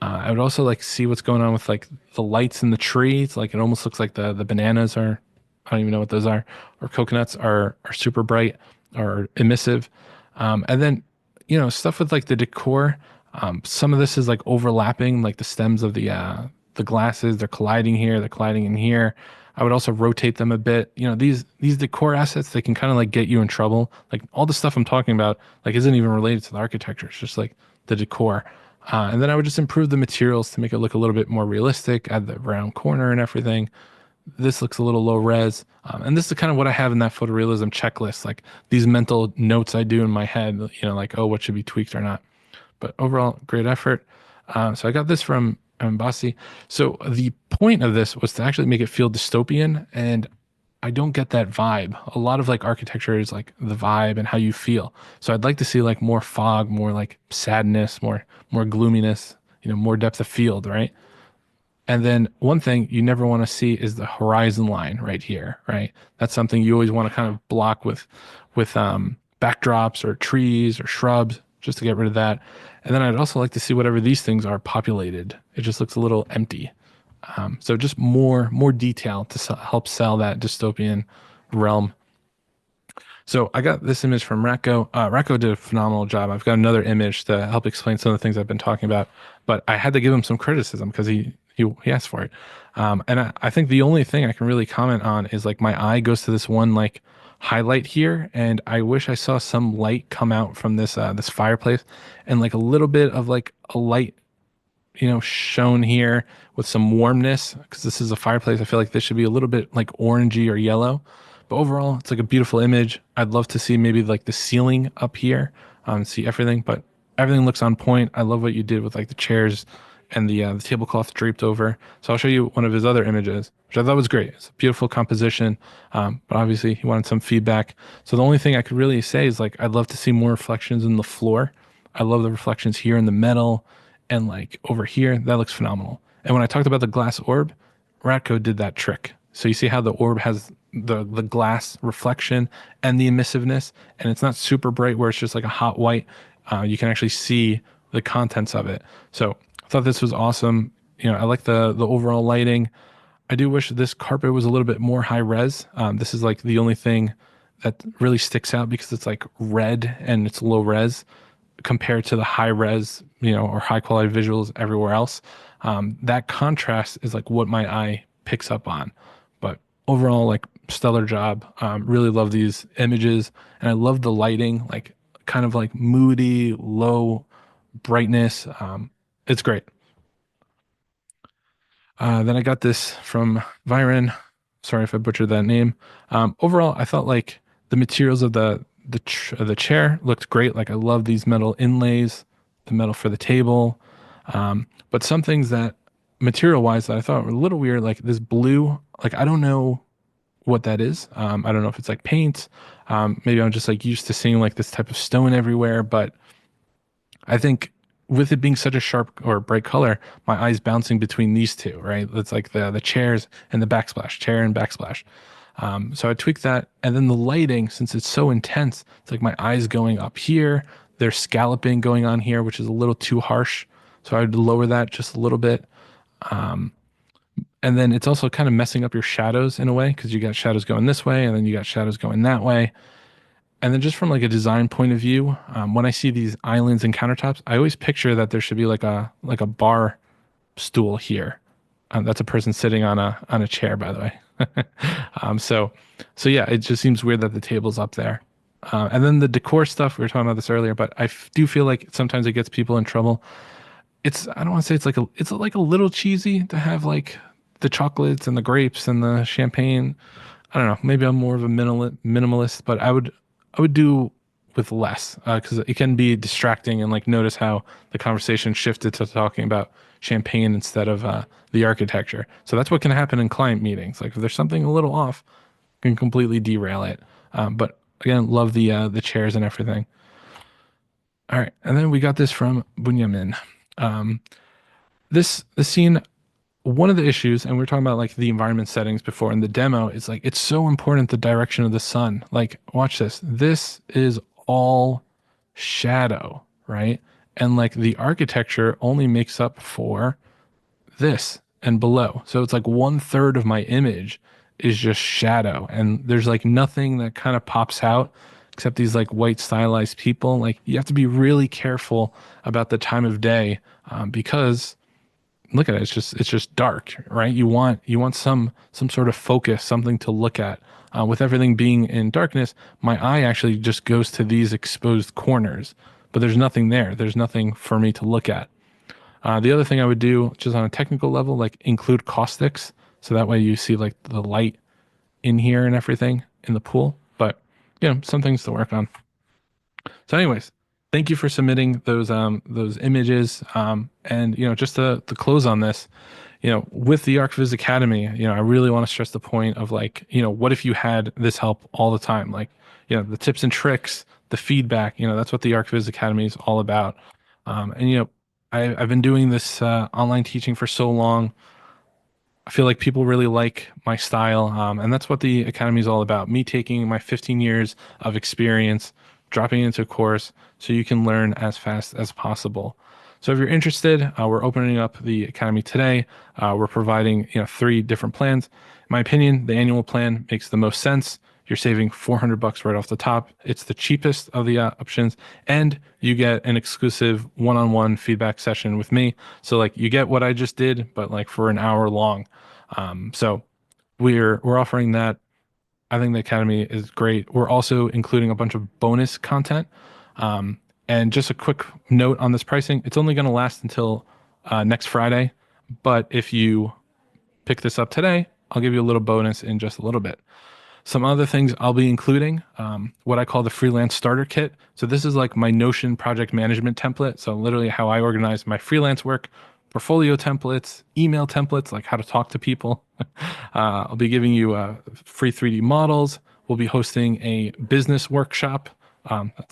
Speaker 1: I would also like see what's going on with like the lights in the trees. Like it almost looks like the bananas are, I don't even know what those are, or coconuts are super bright or emissive. And then stuff with like the decor. Some of this is like overlapping, like the stems of the glasses. They're colliding here. They're colliding in here. I would also rotate them a bit. These decor assets, they can kind of like get you in trouble. Like all the stuff I'm talking about, like isn't even related to the architecture. It's just like the decor. And then I would just improve the materials to make it look a little bit more realistic. Add the round corner and everything. This looks a little low res. And this is kind of what I have in that photorealism checklist, like these mental notes I do in my head, like, oh, what should be tweaked or not. But overall, great effort. So I got this from Mbasi. So the point of this was to actually make it feel dystopian, and I don't get that vibe. A lot of like architecture is like the vibe and how you feel. So I'd like to see like more fog, more like sadness, more gloominess, more depth of field, right? And then one thing you never want to see is the horizon line right here, right? That's something you always want to kind of block with backdrops or trees or shrubs, just to get rid of that. And then I'd also like to see whatever these things are populated. It just looks a little empty. So just more detail to help sell that dystopian realm. So I got this image from Ratko. Ratko did a phenomenal job. I've got another image to help explain some of the things I've been talking about, but I had to give him some criticism because he asked for it. And I think the only thing I can really comment on is like my eye goes to this one like highlight here, and I wish I saw some light come out from this fireplace, and like a little bit of like a light shown here with some warmness because this is a fireplace. I feel like this should be a little bit like orangey or yellow, but overall, it's like a beautiful image. I'd love to see maybe like the ceiling up here, see everything, but everything looks on point. I love what you did with like the chairs and the tablecloth draped over. So I'll show you one of his other images, which I thought was great. It's a beautiful composition, but obviously he wanted some feedback. So the only thing I could really say is like I'd love to see more reflections in the floor. I love the reflections here in the metal and like over here. That looks phenomenal. And when I talked about the glass orb, Ratko did that trick. So you see how the orb has the glass reflection and the emissiveness, and it's not super bright where it's just like a hot white. You can actually see the contents of it. So I thought this was awesome. I like the overall lighting. I do wish this carpet was a little bit more high res. This is like the only thing that really sticks out because it's like red and it's low res compared to the high res, or high quality visuals everywhere else. That contrast is like what my eye picks up on. But overall, like stellar job. Really love these images, and I love the lighting, like kind of like moody, low brightness. It's great. Then I got this from Viren. Sorry if I butchered that name. Overall, I felt like the materials of the chair looked great. Like I love these metal inlays, the metal for the table. But some things that material wise that I thought were a little weird, like this blue, like I don't know what that is. I don't know if it's like paint. Maybe I'm just like used to seeing like this type of stone everywhere, but I think with it being such a sharp or bright color, my eyes bouncing between these two, right? It's like the chairs and the backsplash, chair and backsplash. So I tweaked that, and then the lighting, since it's so intense, it's like my eyes going up here. There's scalloping going on here, which is a little too harsh. So I would lower that just a little bit. And then it's also kind of messing up your shadows in a way because you got shadows going this way, and then you got shadows going that way. And then just from like a design point of view, when I see these islands and countertops, I always picture that there should be like a bar stool here. That's a person sitting on a chair, by the way. So yeah, it just seems weird that the table's up there. And then the decor stuff, we were talking about this earlier, but do feel like sometimes it gets people in trouble. I don't want to say it's like a little cheesy to have like the chocolates and the grapes and the champagne. I don't know. Maybe I'm more of a minimalist, but I would do with less because it can be distracting and like notice how the conversation shifted to talking about champagne instead of the architecture. So that's what can happen in client meetings. Like if there's something a little off, can completely derail it. But again, love the chairs and everything. All right, and then we got this from Bunyamin. Um, this scene, one of the issues, and we were talking about like the environment settings before in the demo, is like it's so important the direction of the sun. Like, watch this. This is all shadow, right? And like the architecture only makes up for this and below. So it's like 1/3 of my image is just shadow. And there's like nothing that kind of pops out except these like white stylized people. Like you have to be really careful about the time of day because look at it, it's just dark, right? You want some sort of focus, something to look at. With everything being in darkness, my eye actually just goes to these exposed corners, but there's nothing there. There's nothing for me to look at. The other thing I would do, just on a technical level, like include caustics, so that way you see like the light in here and everything in the pool. But some things to work on. So, anyways, thank you for submitting those images. And just to close on this, with the ArchViz Academy, I really want to stress the point of like, what if you had this help all the time? Like, the tips and tricks, the feedback, that's what the ArchViz Academy is all about. And I've been doing this online teaching for so long. I feel like people really like my style, and that's what the Academy is all about. Me taking my 15 years of experience, dropping it into a course so you can learn as fast as possible. So if you're interested, we're opening up the Academy today. We're providing 3 different plans. In my opinion, the annual plan makes the most sense. you're saving 400 bucks right off the top. It's the cheapest of the options, and you get an exclusive one-on-one feedback session with me. So like you get what I just did, but like for an hour long. So we're offering that. I think the Academy is great. We're also including a bunch of bonus content. Um, and just a quick note on this pricing, it's only going to last until next Friday. But if you pick this up today, I'll give you a little bonus in just a little bit. Some other things I'll be including, what I call the freelance starter kit. So this is like my Notion project management template. So literally how I organize my freelance work, portfolio templates, email templates, like how to talk to people. I'll be giving you free 3D models. We'll be hosting a business workshop.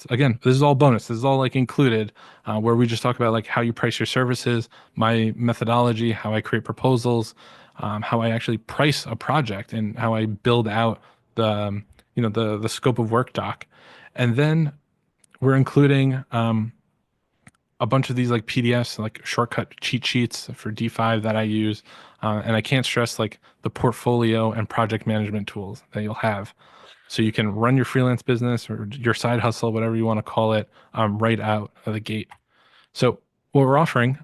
Speaker 1: Again, this is all bonus. This is all like included, where we just talk about like how you price your services, my methodology, how I create proposals, how I actually price a project, and how I build out the the scope of work doc. And then we're including a bunch of these like PDFs, like shortcut cheat sheets for D5 that I use. And I can't stress like the portfolio and project management tools that you'll have. So you can run your freelance business or your side hustle, whatever you want to call it, right out of the gate. So what we're offering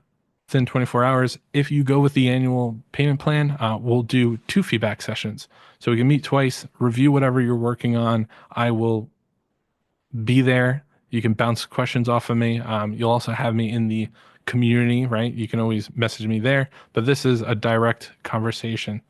Speaker 1: within 24 hours, if you go with the annual payment plan, we'll do 2 feedback sessions. So we can meet twice, review whatever you're working on. I will be there. You can bounce questions off of me. You'll also have me in the community, right? You can always message me there, but this is a direct conversation.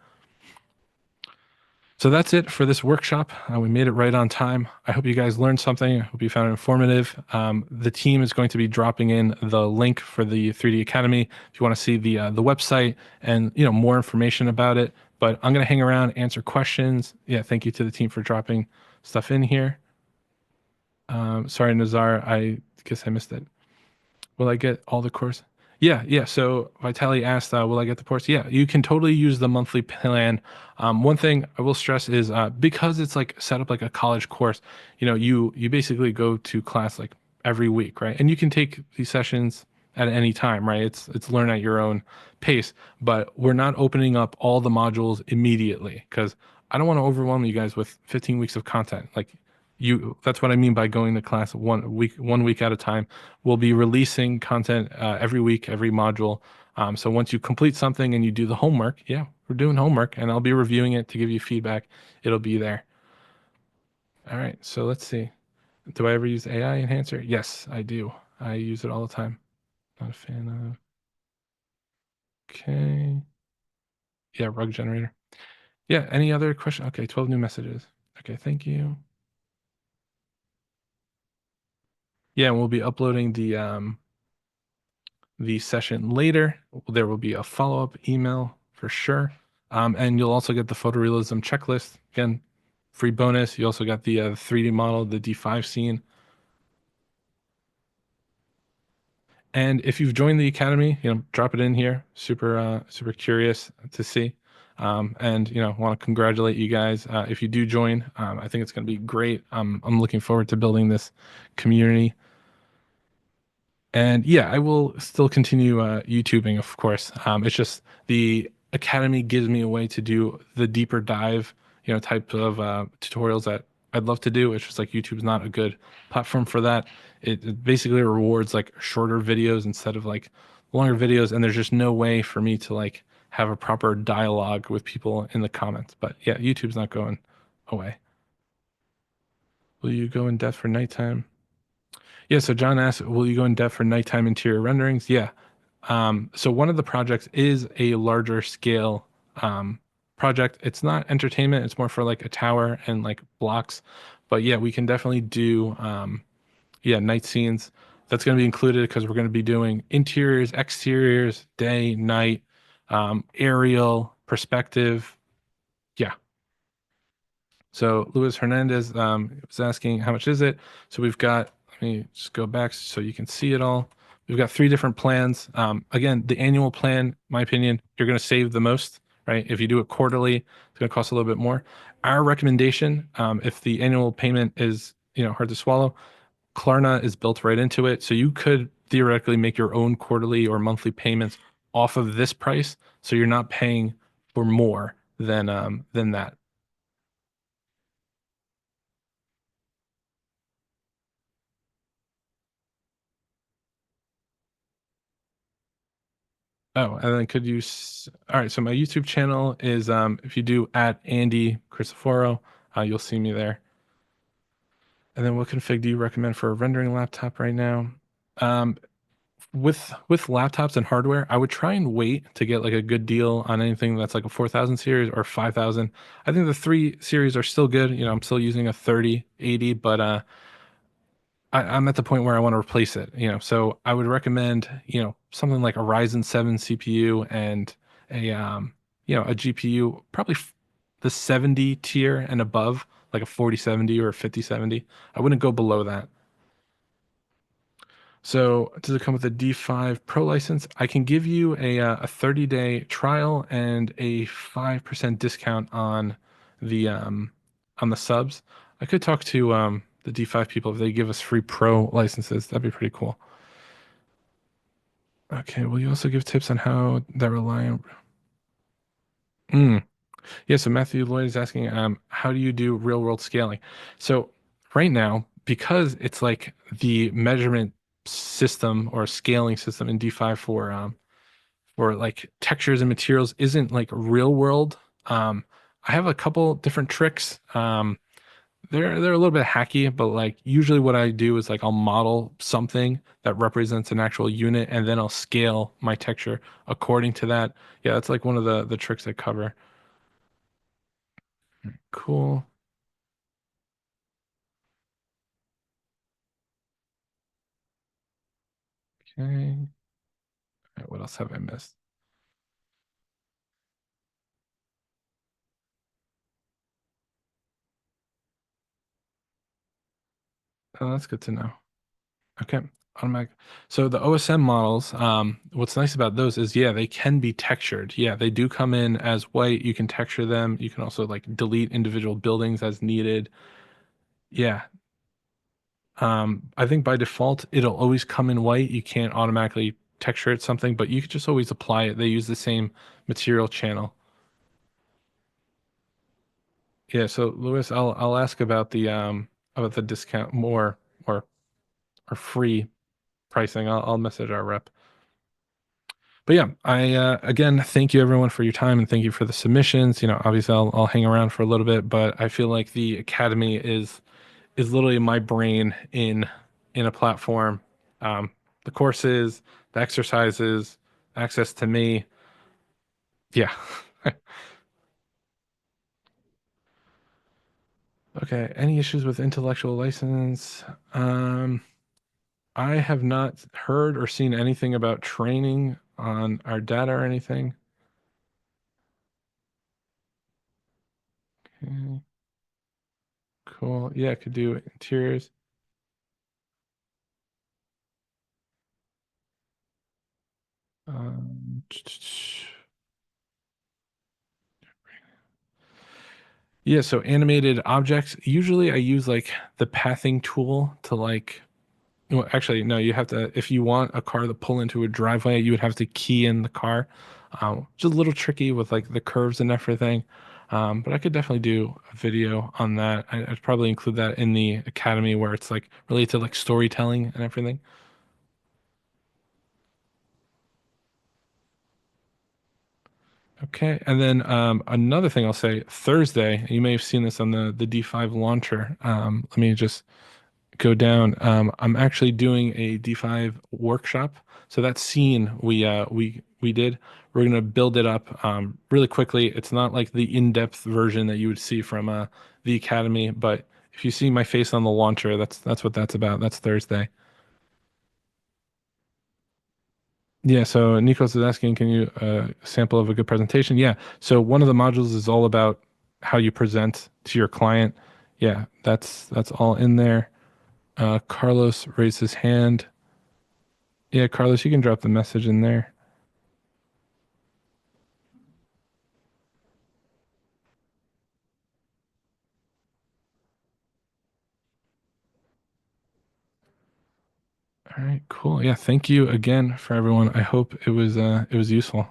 Speaker 1: So that's it for this workshop. We made it right on time. I hope you guys learned something. I hope you found it informative. The team is going to be dropping in the link for the 3D Academy if you want to see the website and more information about it. But I'm going to hang around, answer questions. Yeah, thank you to the team for dropping stuff in here. Sorry, Nazar, I guess I missed it. Will I get all the course? Yeah, yeah. So Vitali asked, will I get the course? Yeah, you can totally use the monthly plan. One thing I will stress is because it's like set up like a college course, you basically go to class like every week, right? And you can take these sessions at any time, right? It's learn at your own pace, but we're not opening up all the modules immediately because I don't want to overwhelm you guys with 15 weeks of content. Like that's what I mean by going to class 1 week at a time. We'll be releasing content every week, every module. So once you complete something and you do the homework, yeah, we're doing homework and I'll be reviewing it to give you feedback. It'll be there. All right, so let's see. Do I ever use AI enhancer? Yes, I do. I use it all the time. Not a fan of. Okay. Yeah, rug generator. Yeah, any other question? Okay, 12 new messages. Okay, thank you. Yeah, and we'll be uploading the session later. There will be a follow-up email for sure. And you'll also get the photorealism checklist. Again, free bonus. You also got the 3D model, the D5 scene. And if you've joined the Academy, drop it in here. Super curious to see. And want to congratulate you guys if you do join. I think it's going to be great. I'm looking forward to building this community. And yeah, I will still continue YouTubing, of course. It's just the Academy gives me a way to do the deeper dive, type of tutorials that I'd love to do. It's just like YouTube's not a good platform for that. It basically rewards like shorter videos instead of like longer videos, and there's just no way for me to like have a proper dialogue with people in the comments. But yeah, YouTube's not going away. Will you go in depth for nighttime? Yeah, so John asked, will you go in depth for nighttime interior renderings? Yeah. So one of the projects is a larger scale project. It's not entertainment, it's more for like a tower and like blocks. But yeah, we can definitely do night scenes. That's going to be included because we're going to be doing interiors, exteriors, day, night, aerial, perspective. Yeah. So Luis Hernandez was asking how much is it? So we've got, let me just go back so you can see it all. We've got 3 different plans. Again, the annual plan, my opinion, you're going to save the most, right? If you do it quarterly, it's going to cost a little bit more. Our recommendation, if the annual payment is, hard to swallow, Klarna is built right into it. So you could theoretically make your own quarterly or monthly payments off of this price. So you're not paying for more than that. Oh, and then could you all right, so my YouTube channel is if you do at Andy Cristoforo, you'll see me there. And then what config do you recommend for a rendering laptop right now? Um, with laptops and hardware, I would try and wait to get like a good deal on anything that's like a 4000 series or 5000. I think the 3 series are still good. You know, I'm still using a 3080, but I'm at the point where I want to replace it, you know. So I would recommend, you know, something like a Ryzen 7 CPU and a you know, a GPU, probably the 70 tier and above, like a 4070 or a 5070. I wouldn't go below that. So does it come with a D5 Pro license? I can give you a 30-day trial and a 5% discount on the subs. I could talk to the D5 people if they give us free Pro licenses. That'd be pretty cool. Okay, will you also give tips on how that rely on? Mm. Yeah, so Matthew Lloyd is asking, how do you do real world scaling? So right now, because it's like the measurement system or scaling system in D5 for like textures and materials isn't like real world. I have a couple different tricks. They're a little bit hacky, but like usually what I do is like I'll model something that represents an actual unit and then I'll scale my texture according to that. Yeah, that's like one of the tricks I cover. Cool. Okay. All right, what else have I missed? Oh, that's good to know. Okay. Automatic. So the OSM models, what's nice about those is, yeah, they can be textured. Yeah, they do come in as white. You can texture them. You can also like delete individual buildings as needed. Yeah. I think by default, it'll always come in white. You can't automatically texture it something, but you could just always apply it. They use the same material channel. Yeah. So Lewis, I'll ask about the discount more or or free pricing. I'll message our rep. But yeah, I again thank you everyone for your time and thank you for the submissions. You know, obviously I'll hang around for a little bit, but I feel like the academy is literally my brain in a platform. The courses, the exercises, access to me. Yeah. Okay. Any issues with intellectual license? Um, I have not heard or seen anything about training on our data or anything. Okay, cool. Yeah, I could do interiors. Um, yeah, so animated objects. Usually I use like the pathing tool to like, well, actually, no, you have to, if you want a car to pull into a driveway, you would have to key in the car. Which is a little tricky with like the curves and everything. But I could definitely do a video on that. I'd probably include that in the academy where it's like related to like storytelling and everything. Okay, and then another thing I'll say Thursday, you may have seen this on the D5 launcher. Let me just go down. I'm actually doing a D5 workshop. So that scene we did, we're gonna build it up really quickly. It's not like the in-depth version that you would see from the Academy, but if you see my face on the launcher, that's what that's about. That's Thursday. Yeah, so Nikos is asking, can you sample of a good presentation? Yeah. So one of the modules is all about how you present to your client. Yeah, that's all in there. Carlos raised his hand. Yeah, Carlos, you can drop the message in there. All right, cool. Yeah, thank you again for everyone. I hope it was useful.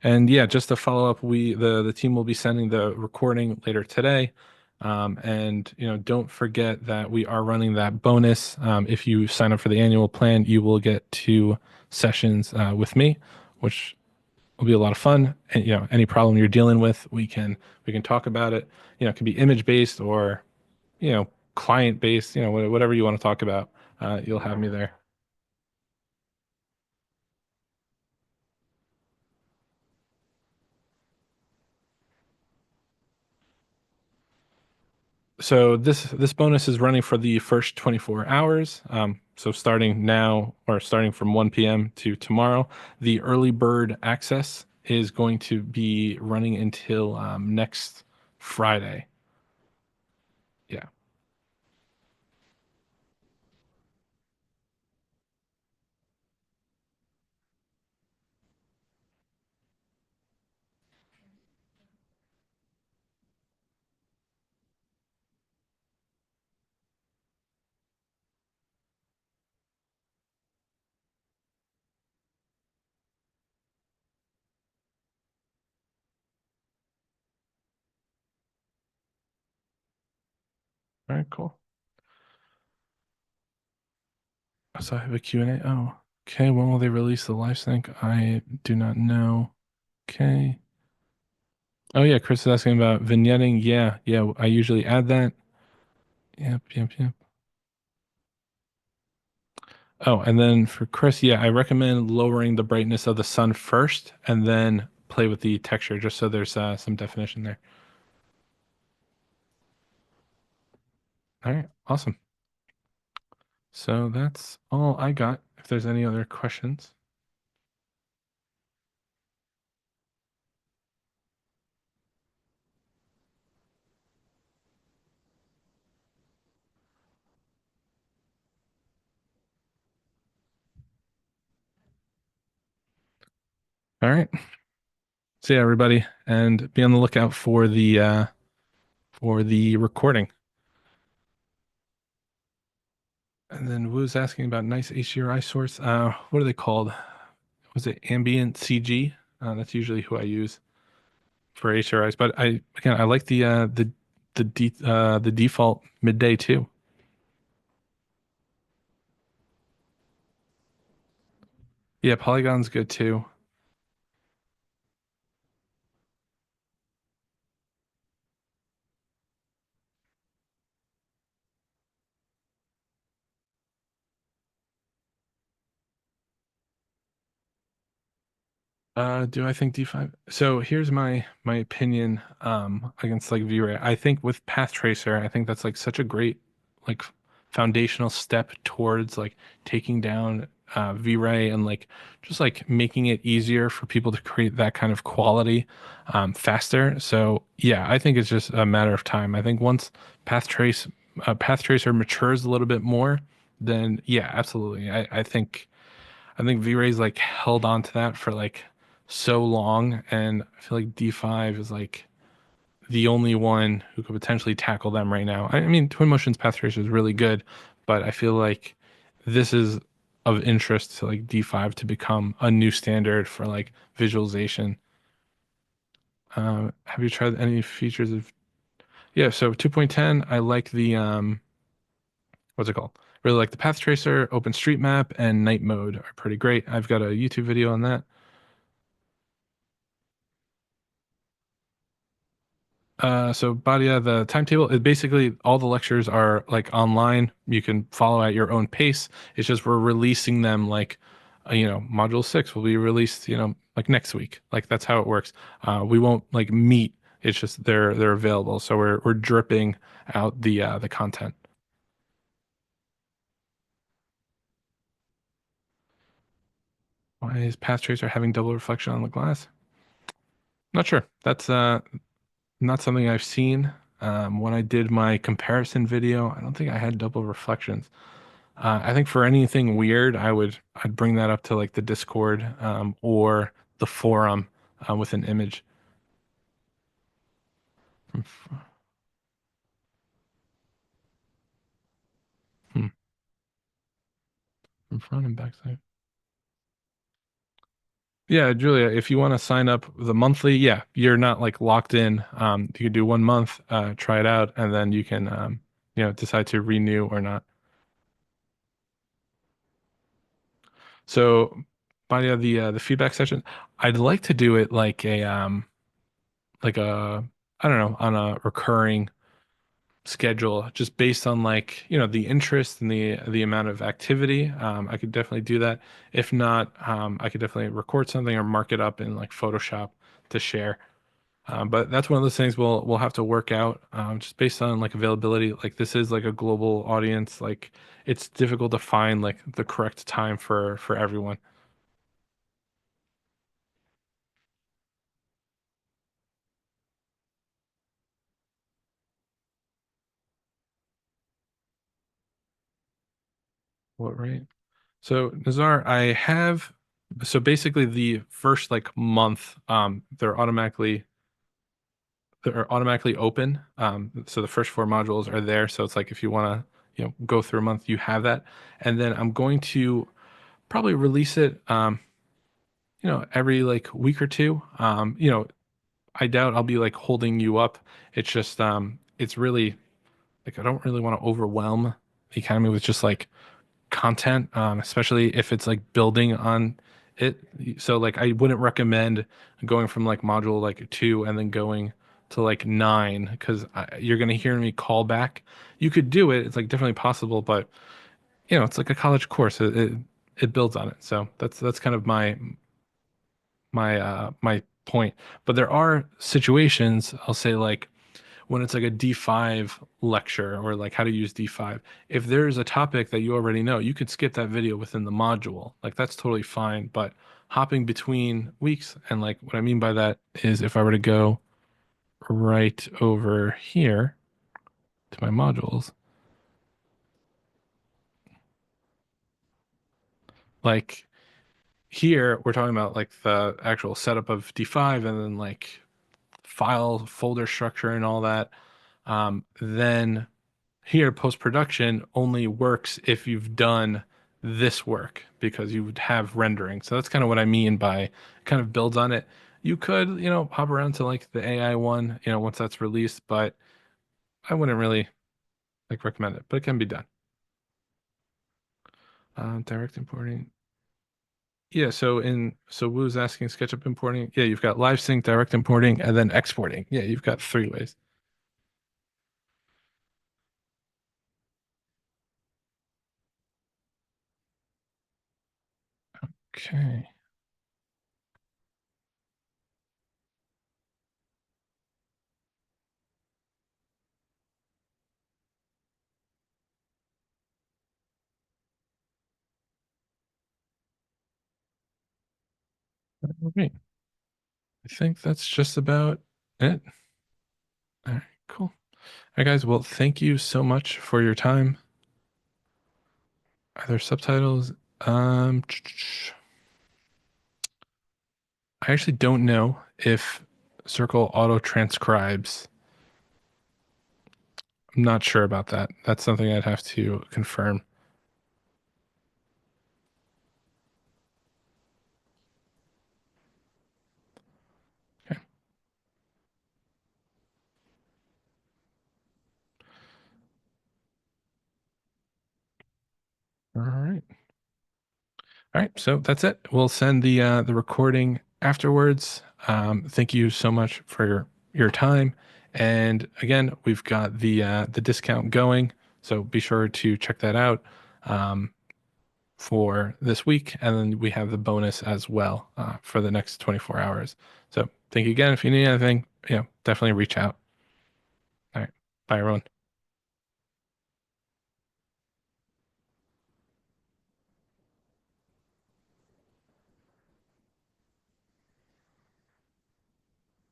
Speaker 1: And yeah, just to follow up, we the team will be sending the recording later today. And don't forget that we are running that bonus. If you sign up for the annual plan, you will get 2 sessions with me, which will be a lot of fun. And any problem you're dealing with, we can talk about it. It can be image based or you know client based. Whatever you want to talk about, you'll have me there. So this bonus is running for the first 24 hours. So starting now or starting from 1 p.m. to tomorrow, the early bird access is going to be running until next Friday. Yeah. All right, cool. So I have a Q&A. Oh, okay. When will they release the live sync? I do not know. Okay. Oh yeah, Chris is asking about vignetting. Yeah, yeah. I usually add that. Yep, yep, yep. Oh, and then for Chris, yeah, I recommend lowering the brightness of the sun first and then play with the texture just so there's some definition there. All right, awesome. So that's all I got. If there's any other questions. All right. See ya, everybody, and be on the lookout for the recording. And then Wu's asking about nice HDRI source. What are they called? Was it Ambient CG? That's usually who I use for HRIs. But I like the default midday too. Yeah, Polygon's good too. Do I think D5? So here's my opinion against like V-Ray. I think with Path Tracer, I think that's like such a great like foundational step towards like taking down V-Ray and like just like making it easier for people to create that kind of quality faster. So yeah, I think it's just a matter of time. I think once Path Tracer matures a little bit more, then yeah, absolutely. I think V-Ray's like held on to that for like so long, and I feel like D5 is like the only one who could potentially tackle them right now. I mean, Twinmotion's Path Tracer is really good, but I feel like this is of interest to like D5 to become a new standard for like visualization. Have you tried any features of? Yeah, so 2.10, I like the what's it called? Really like the Path Tracer, OpenStreetMap, and Night Mode are pretty great. I've got a YouTube video on that. So Badia, the timetable is basically all the lectures are like online. You can follow at your own pace. It's just we're releasing them like, module 6 will be released, like next week. Like that's how it works. We won't like meet. It's just they're available. So we're dripping out the content. Why is Path Tracer having double reflection on the glass? Not sure. That's not something I've seen. When I did my comparison video, I don't think I had double reflections. I think for anything weird, I'd bring that up to like the Discord or the forum with an image from, hmm, from front and back side. Yeah, Julia, if you want to sign up the monthly, yeah, you're not like locked in. You could do 1 month, try it out, and then you can, decide to renew or not. So, by the feedback session, I'd like to do it like a I don't know, on a recurring schedule, just based on like the interest and the amount of activity. I could definitely do that. If not, I could definitely record something or mark it up in like Photoshop to share. But that's one of those things we'll have to work out, just based on like availability. Like this is like a global audience. Like it's difficult to find like the correct time for everyone. What, right? So Nazar, I have so basically the first like month, they're automatically open. So the first four modules are there. So it's like if you want to, go through a month, you have that. And then I'm going to probably release it, every like week or two. I doubt I'll be like holding you up. It's just, it's really like I don't really want to overwhelm the economy with just like content, especially if it's like building on it. So like I wouldn't recommend going from like module like two and then going to like nine because you're gonna hear me call back. You could do it; it's like definitely possible, but it's like a college course. It builds on it. So that's kind of my point. But there are situations I'll say like when it's like a D5 lecture or like how to use D5, if there's a topic that you already know, you could skip that video within the module. Like that's totally fine. But hopping between weeks, and like what I mean by that is if I were to go right over here to my modules, like here we're talking about like the actual setup of D5 and then like file folder structure and all that. Then here, post-production only works if you've done this work because you would have rendering. So that's kind of what I mean by kind of builds on it. You could, hop around to like the AI one, once that's released, but I wouldn't really like recommend it, but it can be done. Direct importing. Yeah, so Wu's asking SketchUp importing. Yeah, you've got live sync, direct importing, and then exporting. Yeah, you've got three ways. Okay. All right. I think that's just about it. All right, cool. All right, guys. Well, thank you so much for your time. Are there subtitles? I actually don't know if Circle auto transcribes. I'm not sure about that. That's something I'd have to confirm. Okay. All right. All right. So that's it. We'll send the recording afterwards. Thank you so much for your time. And again, we've got the discount going, so be sure to check that out. Um, for this week, and then we have the bonus as well for the next 24 hours. So thank you again. If you need anything, definitely reach out. All right. Bye, everyone.